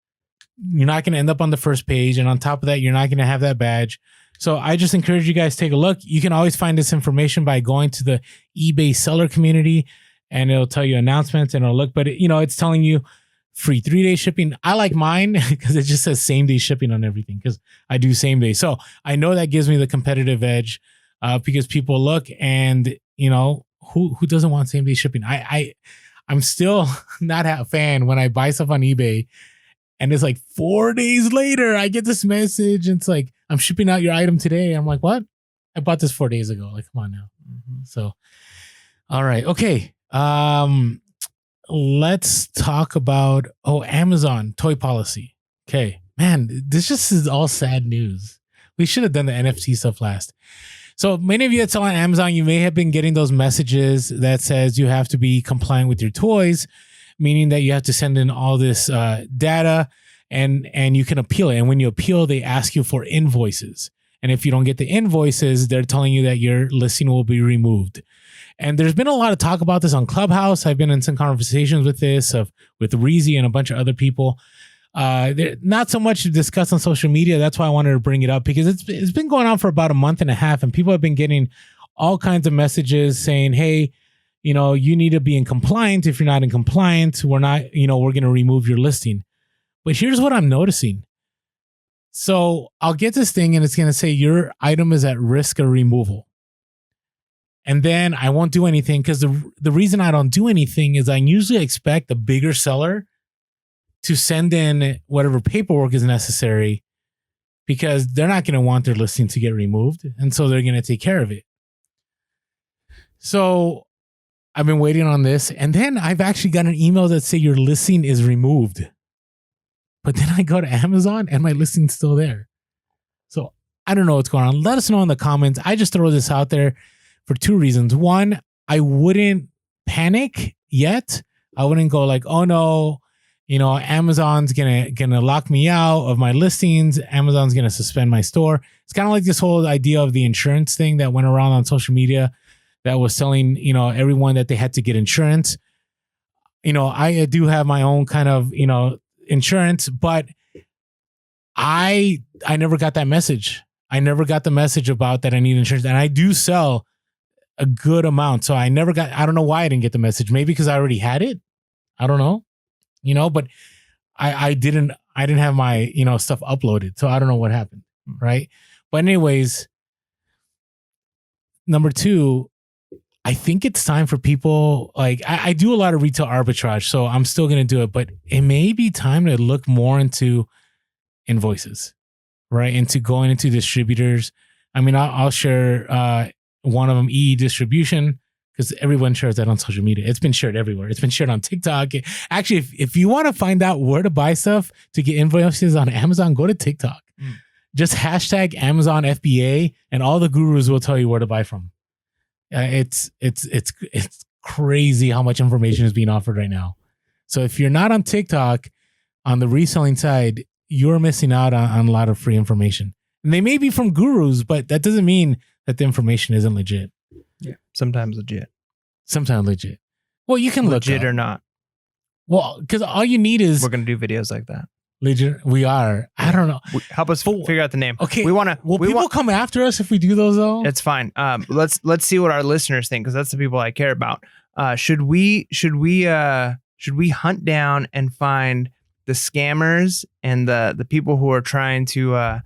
You're not going to end up on the first page. And on top of that, you're not going to have that badge. So I just encourage you guys to take a look. You can always find this information by going to the eBay seller community and it'll tell you announcements and it'll look, but it's telling you free 3-day shipping. I like mine because it just says same day shipping on everything because I do same day. So I know that gives me the competitive edge because people look and who doesn't want same day shipping? I'm still not a fan when I buy stuff on eBay and it's like 4 days later, I get this message and it's like, I'm shipping out your item today. I'm like, what? I bought this 4 days ago. Like, come on now. Mm-hmm. So, all right. Okay. Let's talk about, Amazon toy policy. Okay, man, this just is all sad news. We should have done the NFT stuff last. So many of you that sell on Amazon, you may have been getting those messages that says you have to be compliant with your toys, meaning that you have to send in all this data and you can appeal it. And when you appeal, they ask you for invoices. And if you don't get the invoices, they're telling you that your listing will be removed. And there's been a lot of talk about this on Clubhouse. I've been in some conversations with this, with Reezy and a bunch of other people. Not so much discussed on social media. That's why I wanted to bring it up because it's been going on for about a month and a half and people have been getting all kinds of messages saying, hey, you need to be in compliance. If you're not in compliance, we're going to remove your listing. But here's what I'm noticing. So I'll get this thing and it's going to say your item is at risk of removal. And then I won't do anything because the reason I don't do anything is I usually expect the bigger seller to send in whatever paperwork is necessary because they're not going to want their listing to get removed. And so they're going to take care of it. So I've been waiting on this. And then I've actually got an email that say your listing is removed. But then I go to Amazon and my listing's still there. So I don't know what's going on. Let us know in the comments. I just throw this out there for two reasons. One, I wouldn't panic yet. I wouldn't go like, oh no, Amazon's gonna lock me out of my listings. Amazon's gonna suspend my store. It's kind of like this whole idea of the insurance thing that went around on social media that was telling, everyone that they had to get insurance. I do have my own kind of, insurance, but I never got that message. I never got the message about that I need insurance. And I do sell a good amount. So I don't know why I didn't get the message. Maybe because I already had it. I don't know, but I didn't have my, stuff uploaded. So I don't know what happened. Right. But anyways, number two, I think it's time for people like I do a lot of retail arbitrage, so I'm still going to do it, but it may be time to look more into invoices, right? Into going into distributors. I mean, I'll share one of them, e-distribution, because everyone shares that on social media. It's been shared everywhere. It's been shared on TikTok. Actually, if you want to find out where to buy stuff to get invoices on Amazon, go to TikTok. Just hashtag Amazon FBA and all the gurus will tell you where to buy from. It's crazy how much information is being offered right now. So if you're not on TikTok on the reselling side, you're missing out on a lot of free information. And they may be from gurus, but that doesn't mean that the information isn't legit. Yeah, sometimes legit. Sometimes legit. Well, you can look legit or not. Well, because all you need is we're going to do videos like that. Legion, we are. I don't know. Help us figure out the name. Okay. We want to. Will people come after us if we do those though? It's fine. Let's see what our listeners think, because that's the people I care about. Should we hunt down and find the scammers and the people who are trying to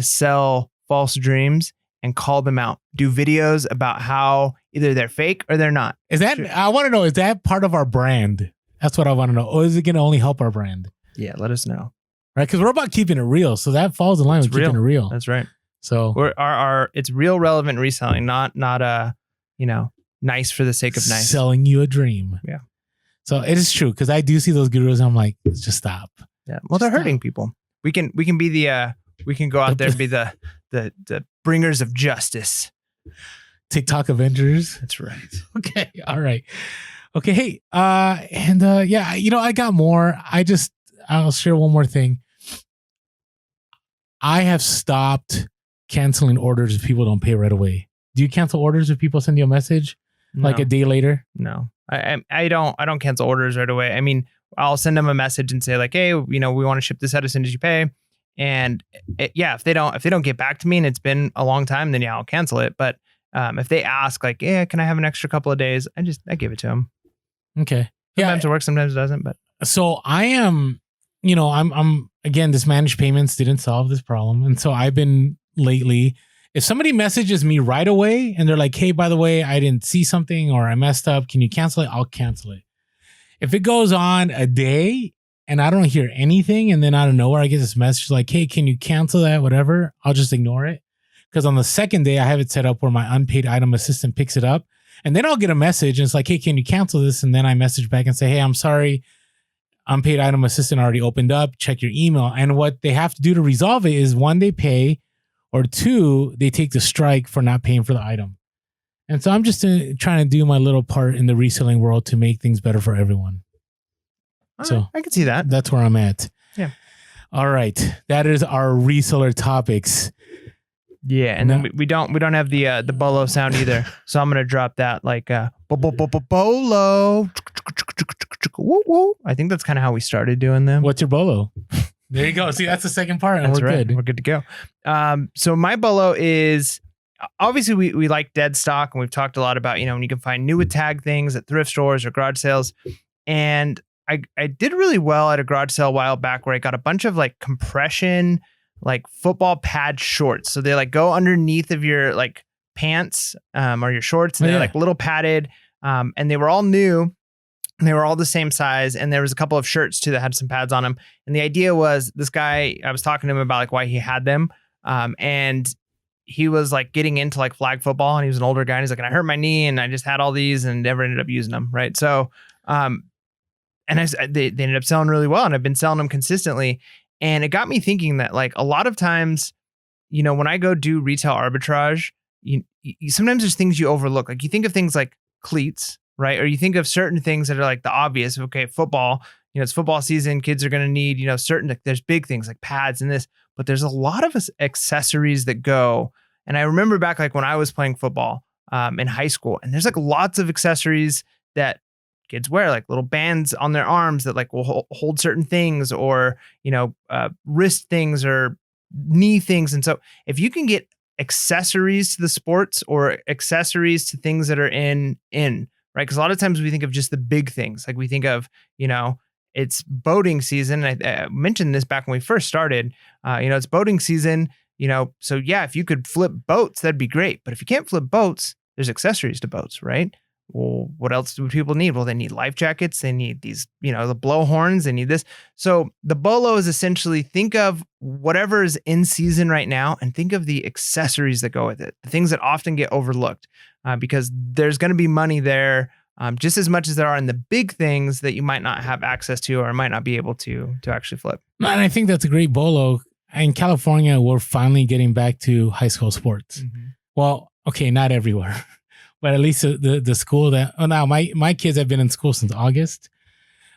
sell false dreams and call them out? Do videos about how either they're fake or they're not. I want to know, is that part of our brand? That's what I want to know. Or is it going to only help our brand? Yeah, let us know. Right, because we're about keeping it real, so that falls in line with keeping it real. That's right. So it's real, relevant reselling, not nice for the sake of nice. Selling you a dream. Yeah. So it is true, because I do see those gurus and I'm like, just stop. Yeah. Well, they're hurting people. We can be we can go out there and be the bringers of justice. TikTok Avengers. That's right. Okay. All right. Okay. Hey. Yeah. I got more. I'll share one more thing. I have stopped canceling orders if people don't pay right away. Do you cancel orders if people send you a message like a day later? No, I don't cancel orders right away. I mean, I'll send them a message and say like, hey, we want to ship this out as soon as you pay. And if they don't get back to me and it's been a long time, then yeah, I'll cancel it. But if they ask like, yeah, can I have an extra couple of days? I give it to them. Okay. Sometimes it works, sometimes it doesn't. But so I am, I'm again, this managed payments didn't solve this problem. And so I've been lately, if somebody messages me right away and they're like, hey, by the way, I didn't see something or I messed up, can you cancel it? I'll cancel it. If it goes on a day and I don't hear anything, and then out of nowhere I get this message like, hey, can you cancel that? Whatever. I'll just ignore it. Because on the second day I have it set up where my unpaid item assistant picks it up. And then I'll get a message and it's like, hey, can you cancel this? And then I message back and say, hey, I'm sorry. Unpaid item assistant already opened up. Check your email. And what they have to do to resolve it is, one, they pay, or two, they take the strike for not paying for the item. And so I'm just trying to do my little part in the reselling world to make things better for everyone. So I can see that. That's where I'm at. Yeah. All right. That is our reseller topics. Yeah, and then we don't have the bolo sound either. So I'm gonna drop that like bolo. Woo woo. I think that's kind of how we started doing them. What's your bolo? There you go. See, that's the second part, and that's we're right. good. We're good to go. So my bolo is obviously we like dead stock, and we've talked a lot about when you can find new with tag things at thrift stores or garage sales. And I did really well at a garage sale a while back where I got a bunch of like compression, like football pad shorts. So they like go underneath of your like pants or your shorts, and they're like little padded. And they were all new and they were all the same size. And there was a couple of shirts too that had some pads on them. And the idea was, this guy, I was talking to him about like why he had them. And he was like getting into like flag football, and he was an older guy. And he's like, and I hurt my knee and I just had all these and never ended up using them. Right. So, and they ended up selling really well, and I've been selling them consistently. And it got me thinking that like a lot of times, when I go do retail arbitrage, sometimes there's things you overlook. Like you think of things like cleats, right? Or you think of certain things that are like the obvious. Okay, football, it's football season. Kids are going to need, certain, like there's big things like pads and this, but there's a lot of accessories that go. And I remember back like when I was playing football in high school, and there's like lots of accessories that kids wear, like little bands on their arms that like will hold certain things, or, wrist things or knee things. And so if you can get accessories to the sports or accessories to things that are in, right? Because a lot of times we think of just the big things. Like we think of, it's boating season. I mentioned this back when we first started, it's boating season, so yeah, if you could flip boats, that'd be great. But if you can't flip boats, there's accessories to boats, right? Well, what else do people need? Well, they need life jackets. They need these, the blow horns. They need this. So the bolo is essentially, think of whatever is in season right now and think of the accessories that go with it. The things that often get overlooked because there's going to be money there just as much as there are in the big things that you might not have access to or might not be able to actually flip. And I think that's a great bolo. In California, we're finally getting back to high school sports. Mm-hmm. Well, okay, not everywhere. But at least the school now my kids have been in school since August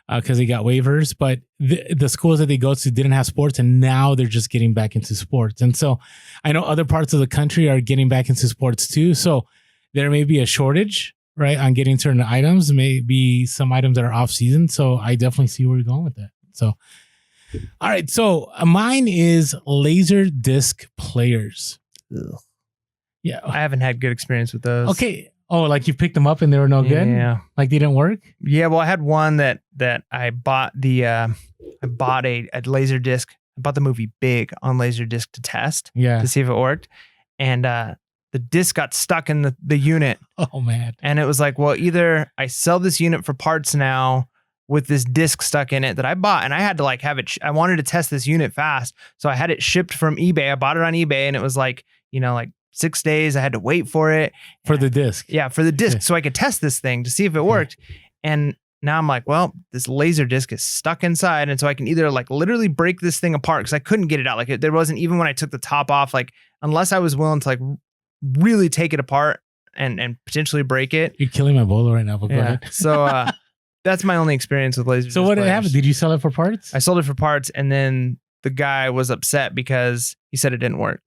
because they got waivers. But the schools that they go to didn't have sports, and now they're just getting back into sports. And so I know other parts of the country are getting back into sports too. So there may be a shortage, right, on getting certain items. Maybe some items that are off season. So I definitely see where you're going with that. So All right. So mine is laser disc players. Ugh. Yeah. I haven't had good experience with those. Okay. Oh, like you picked them up and they were no good? Yeah. Like they didn't work? Yeah. Well, I had one that I bought I bought a laser disc. I bought the movie Big on laser disc to test Yeah. to see if it worked. And the disc got stuck in the unit. Oh, man. And it was like, well, either I sell this unit for parts now with this disc stuck in it that I bought, and I had to like have it. I wanted to test this unit fast. So I had it shipped from eBay. I bought it on eBay, and it was like, like 6 days. I had to wait for it. For the disc. Yeah, for the disc. So I could test this thing to see if it worked. And now I'm like, well, this laser disc is stuck inside. And so I can either like literally break this thing apart because I couldn't get it out. Like there wasn't, even when I took the top off, like unless I was willing to like really take it apart and potentially break it. You're killing my bolo right now, but go ahead. So that's my only experience with laser disc. So what happened? Did you sell it for parts? I sold it for parts, and then the guy was upset because he said it didn't work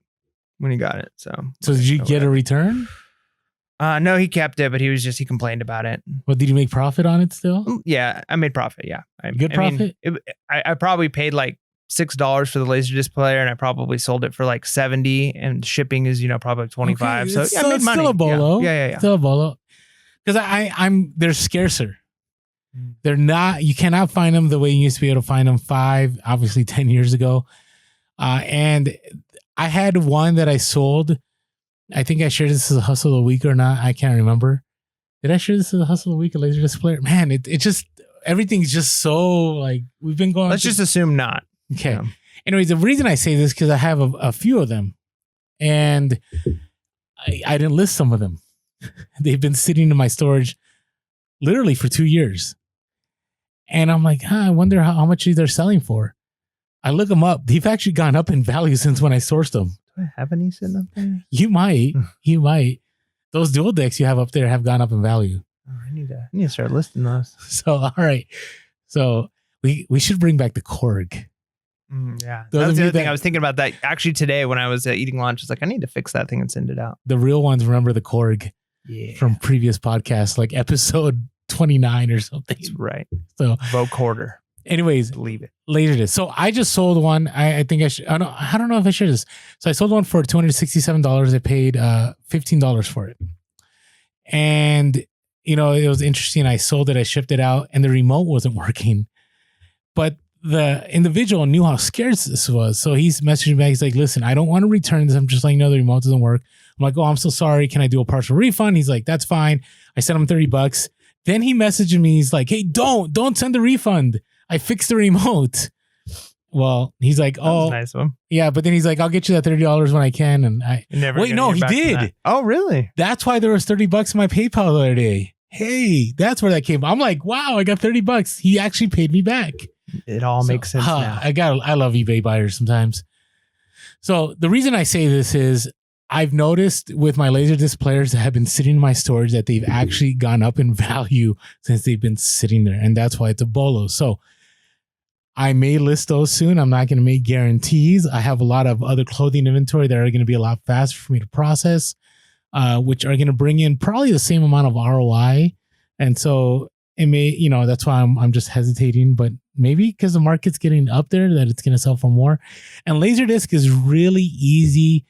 when he got it. So did you get a return? No, he kept it, but he complained about it. Well, did you make profit on it still? Yeah, I made profit. Yeah. Good profit? I probably paid like $6 for the laser disc player, and I probably sold it for like 70, and shipping is, probably like 25. Okay, So yeah, I made money. Still a bolo. Yeah. Still a bolo. Because they're scarcer. They're not, you cannot find them the way you used to be able to find them 10 years ago. And I had one that I sold. I think I shared this as a hustle of the week or not. I can't remember. Did I share this as a hustle of the week, a laser disc player? Man, it just, everything's just so like, we've been going. Let's just assume not. Okay. Yeah. Anyways, the reason I say this because I have a few of them, and I didn't list some of them. They've been sitting in my storage literally for 2 years. And I'm like, I wonder how much they're selling for. I look them up. They've actually gone up in value since when I sourced them. Do I have any sitting up there? You might. You might. Those dual decks you have up there have gone up in value. Oh, I need to start listing those. So, all right. So we should bring back the Korg. Yeah. That was the other thing. I was thinking about that actually today when I was eating lunch. I was like, I need to fix that thing and send it out. The real ones remember the Korg from previous podcasts, like episode 29 or something. That's right. So vocorder. Anyways, believe it. Later this. So I just sold one. I think I should. I don't know if I should this. So I sold one for $267. I paid $15 for it. And it was interesting. I sold it. I shipped it out, and the remote wasn't working. But the individual knew how scarce this was. So he's messaging back. He's like, listen, I don't want to return this. I'm just letting you know the remote doesn't work. I'm like, oh, I'm so sorry. Can I do a partial refund? He's like, that's fine. I sent him $30. Then he messaged me. He's like, hey, don't send the refund. I fixed the remote. Well, he's like, oh, nice one. Yeah. But then he's like, I'll get you that $30 when I can. And he did. Oh, really? That's why there was $30 in my PayPal the other day. Hey, that's where that came from. I'm like, wow, I got $30. He actually paid me back. It all makes sense now. I love eBay buyers sometimes. So the reason I say this is I've noticed with my Laserdisc players that have been sitting in my storage that they've actually gone up in value since they've been sitting there. And that's why it's a bolo. So I may list those soon. I'm not going to make guarantees. I have a lot of other clothing inventory that are going to be a lot faster for me to process, which are going to bring in probably the same amount of ROI. And so it may, that's why I'm just hesitating, but maybe because the market's getting up there that it's going to sell for more. And Laserdisc is really easy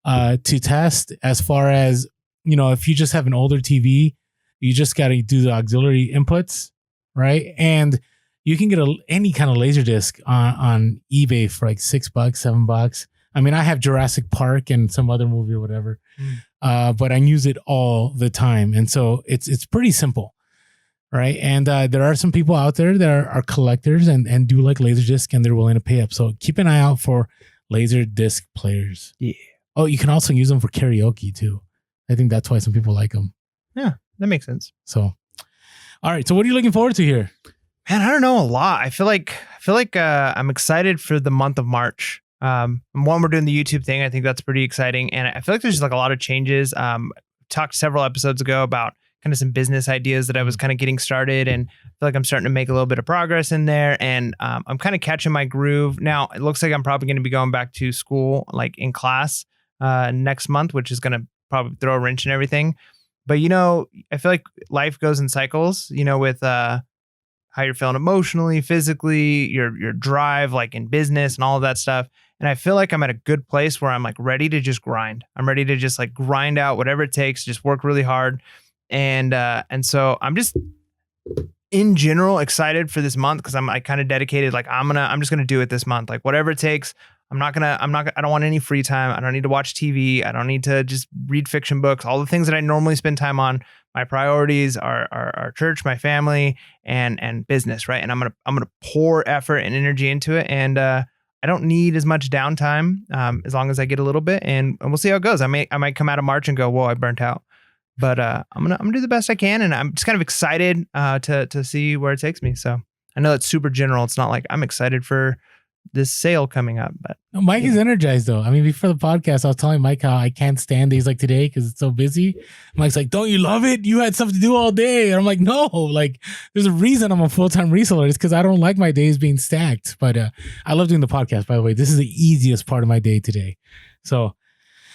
to test as far as, if you just have an older TV, you just got to do the auxiliary inputs, right? And you can get any kind of Laserdisc on eBay for like $6, $7. I mean, I have Jurassic Park and some other movie or whatever, but I use it all the time. And so it's pretty simple. Right. And there are some people out there that are collectors and do like Laserdisc, and they're willing to pay up. So keep an eye out for Laserdisc players. Yeah. Oh, you can also use them for karaoke too. I think that's why some people like them. Yeah, that makes sense. So, all right. So what are you looking forward to here? Man, I don't know, a lot. I feel like I'm excited for the month of March. One, we're doing the YouTube thing. I think that's pretty exciting. And I feel like there's like a lot of changes. Talked several episodes ago about kind of some business ideas that I was kind of getting started, and I feel like I'm starting to make a little bit of progress in there, and I'm kind of catching my groove. Now, it looks like I'm probably going to be going back to school, like in class next month, which is going to probably throw a wrench in everything. But, I feel like life goes in cycles, with how you're feeling emotionally, physically, your drive, like in business and all of that stuff. And I feel like I'm at a good place where I'm like ready to just grind. I'm ready to just like grind out whatever it takes, just work really hard. And so I'm just in general excited for this month because I'm like kind of dedicated. Like I'm just gonna do it this month. Like whatever it takes. I don't want any free time. I don't need to watch TV. I don't need to just read fiction books. All the things that I normally spend time on. My priorities are church, my family, and business, right? And I'm gonna pour effort and energy into it. And I don't need as much downtime as long as I get a little bit, and we'll see how it goes. I might come out of March and go, whoa, I burnt out. But I'm gonna do the best I can, and I'm just kind of excited to see where it takes me. So I know it's super general. It's not like I'm excited for this sale coming up, but no, Mike is energized though. I mean, before the podcast, I was telling Mike how I can't stand days like today because it's so busy. Mike's like, "Don't you love it? You had stuff to do all day." And I'm like, "No, like there's a reason I'm a full-time reseller. It's because I don't like my days being stacked." But I love doing the podcast. By the way, this is the easiest part of my day today, so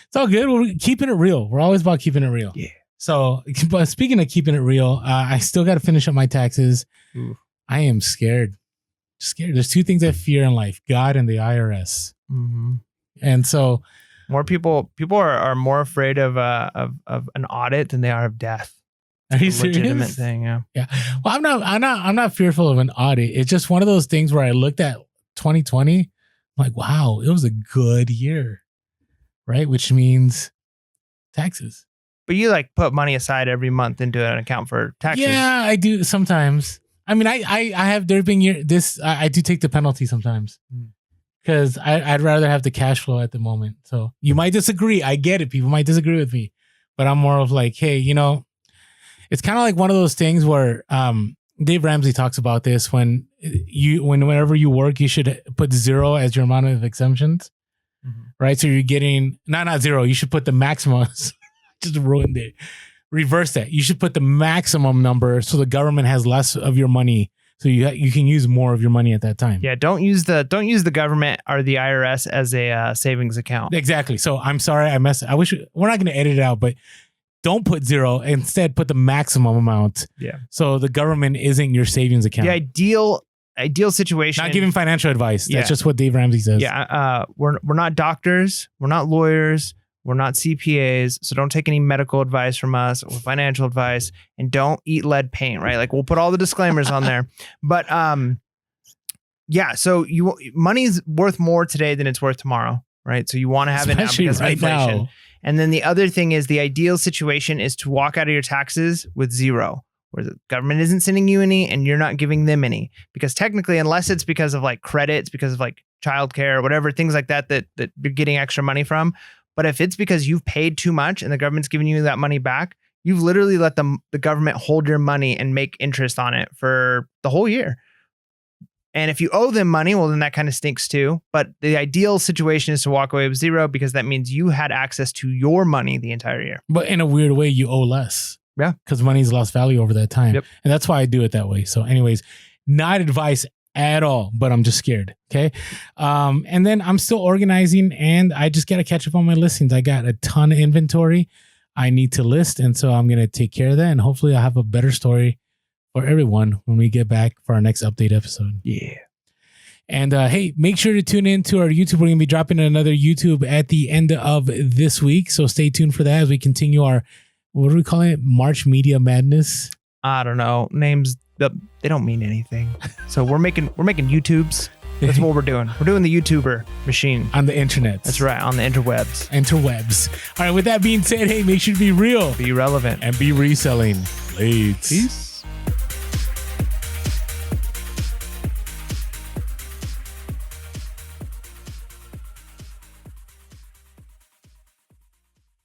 it's all good. We're keeping it real. We're always about keeping it real. Yeah. So, but speaking of keeping it real, I still got to finish up my taxes. Ooh. I am scared. There's two things I fear in life: God and the IRS. Mm-hmm. And so, more people are more afraid of an audit than they are of death. Are you It's a legitimate serious? thing, yeah. Yeah. Well, I'm not fearful of an audit. It's just one of those things where I looked at 2020, I'm like, wow, it was a good year, right? Which means taxes. But you like put money aside every month into an account for taxes. Yeah, I do sometimes. I mean, I have there been I do take the penalty sometimes because I'd rather have the cash flow at the moment. So you might disagree. I get it. People might disagree with me, but I'm more of like, hey, it's kind of like one of those things where Dave Ramsey talks about this whenever you work, you should put 0 as your amount of exemptions, right? So you're getting not 0. You should put the maximum. Just ruined it. Reverse that. You should put the maximum number so the government has less of your money, so you can use more of your money at that time. Yeah, don't use the government or the IRS as a savings account. Exactly. So I'm sorry I messed. I wish we're not going to edit it out, but don't put 0. Instead, put the maximum amount. Yeah. So the government isn't your savings account. The ideal situation. Not giving financial advice. Yeah. That's just what Dave Ramsey says. Yeah. We're not doctors. We're not lawyers. We're not CPAs, so don't take any medical advice from us or financial advice, and don't eat lead paint, right? Like we'll put all the disclaimers on there. But yeah, so money's worth more today than it's worth tomorrow, right? So you want to have Especially it now because right of inflation. now. And then the other thing is the ideal situation is to walk out of your taxes with 0, where the government isn't sending you any and you're not giving them any. Because technically, unless it's because of like credits, because of like childcare or whatever, things like that you're getting extra money from. But if it's because you've paid too much and the government's giving you that money back, you've literally let the government hold your money and make interest on it for the whole year. And if you owe them money, well, then that kind of stinks too. But the ideal situation is to walk away with 0 because that means you had access to your money the entire year. But in a weird way, you owe less. Yeah. Because money's lost value over that time. Yep. And that's why I do it that way. So anyways, not advice at all, but I'm just scared. Okay. And then I'm still organizing and I just got to catch up on my listings. I got a ton of inventory I need to list. And so I'm going to take care of that. And hopefully I'll have a better story for everyone when we get back for our next update episode. Yeah. And hey, make sure to tune in to our YouTube. We're going to be dropping another YouTube at the end of this week. So stay tuned for that as we continue our, what are we calling it? March Media Madness. I don't know. Names, they don't mean anything. So we're making YouTubes. That's what we're doing. We're doing the YouTuber machine. On the internet. That's right. On the interwebs. All right. With that being said, hey, make sure to be real. Be relevant. And be reselling. Peace.